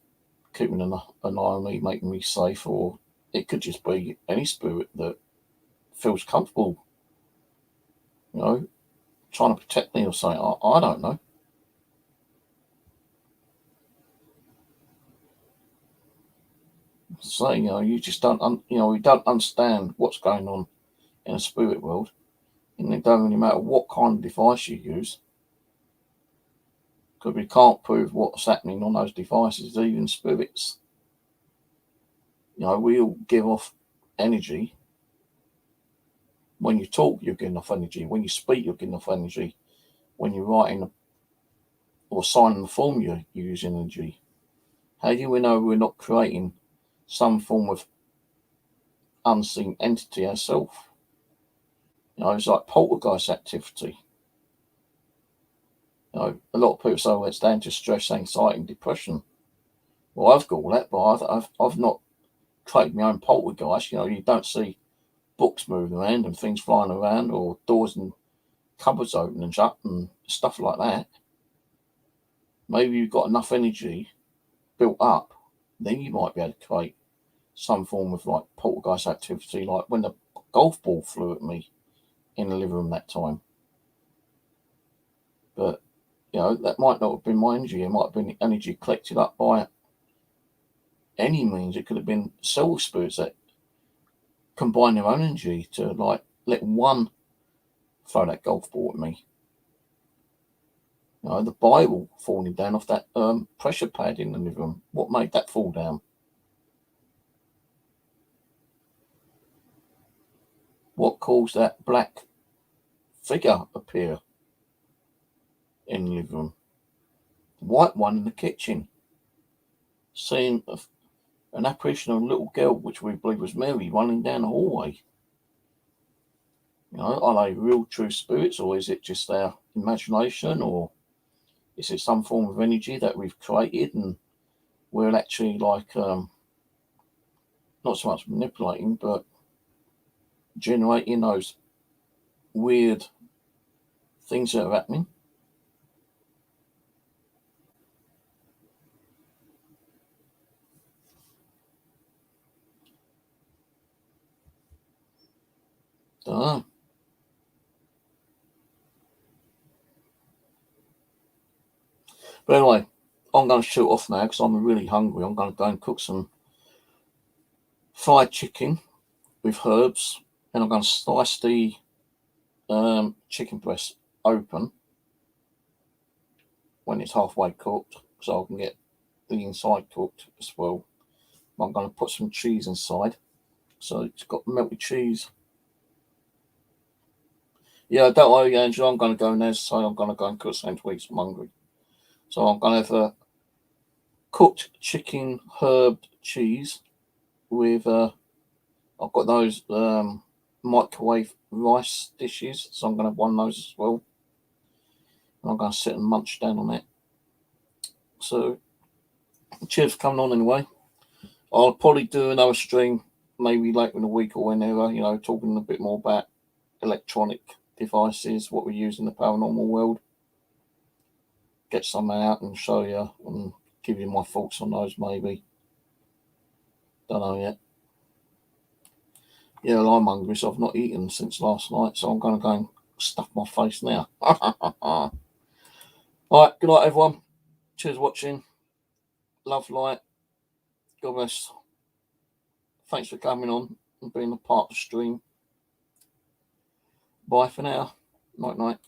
keeping an eye on me, making me safe, or it could just be any spirit that feels comfortable, trying to protect me or something. I don't know. So, you just don't, we don't understand what's going on in a spirit world. And it don't really matter what kind of device you use, because we can't prove what's happening on those devices, even spirits. We all give off energy. When you talk, you're giving off energy. When you speak, you're giving off energy. When you're writing or signing the form, you're using energy. How do we know we're not creating some form of unseen entity ourselves? It's like poltergeist activity. A lot of people say, well, it's down to stress, anxiety, and depression. Well, I've got all that, but I've not created my own poltergeist. You don't see books moving around and things flying around, or doors and cupboards open and shut and stuff like that. Maybe you've got enough energy built up, then you might be able to create some form of like poltergeist activity, like when the golf ball flew at me in the living room that time. But that might not have been my energy. It might have been energy collected up by any means. It could have been soul spirits that combine their own energy to like let one throw that golf ball at me. The Bible falling down off that pressure pad in the living room. What made that fall down? What caused that black figure appear in the living room? The white one in the kitchen. Seeing an apparition of a little girl, which we believe was Mary, running down the hallway. Are they real true spirits, or is it just our imagination, or is it some form of energy that we've created and we're actually like not so much manipulating, but generating those weird things that are happening? Don't know. But anyway, I'm going to shoot off now because I'm really hungry. I'm going to go and cook some fried chicken with herbs, and I'm going to slice the chicken breast open when it's halfway cooked, so I can get the inside cooked as well. I'm going to put some cheese inside, so it's got melted cheese. Yeah, don't worry, Angela. I'm going to go now. So I'm going to go and cook something to eat. I'm hungry, so I'm going to have a cooked chicken herb cheese with I've got those microwave rice dishes, so I'm going to have one of those as well. And I'm going to sit and munch down on it. So cheers for coming on anyway. I'll probably do another stream maybe later in the week or whenever, talking a bit more about electronic devices, what we use in the paranormal world. Get some out and show you and give you my thoughts on those maybe. Don't know yet. Yeah, well, I'm hungry, so I've not eaten since last night, so I'm going to go and stuff my face now. All right, good night, everyone. Cheers for watching. Love, light. God bless. Thanks for coming on and being a part of the stream. Bye for now. Night, night.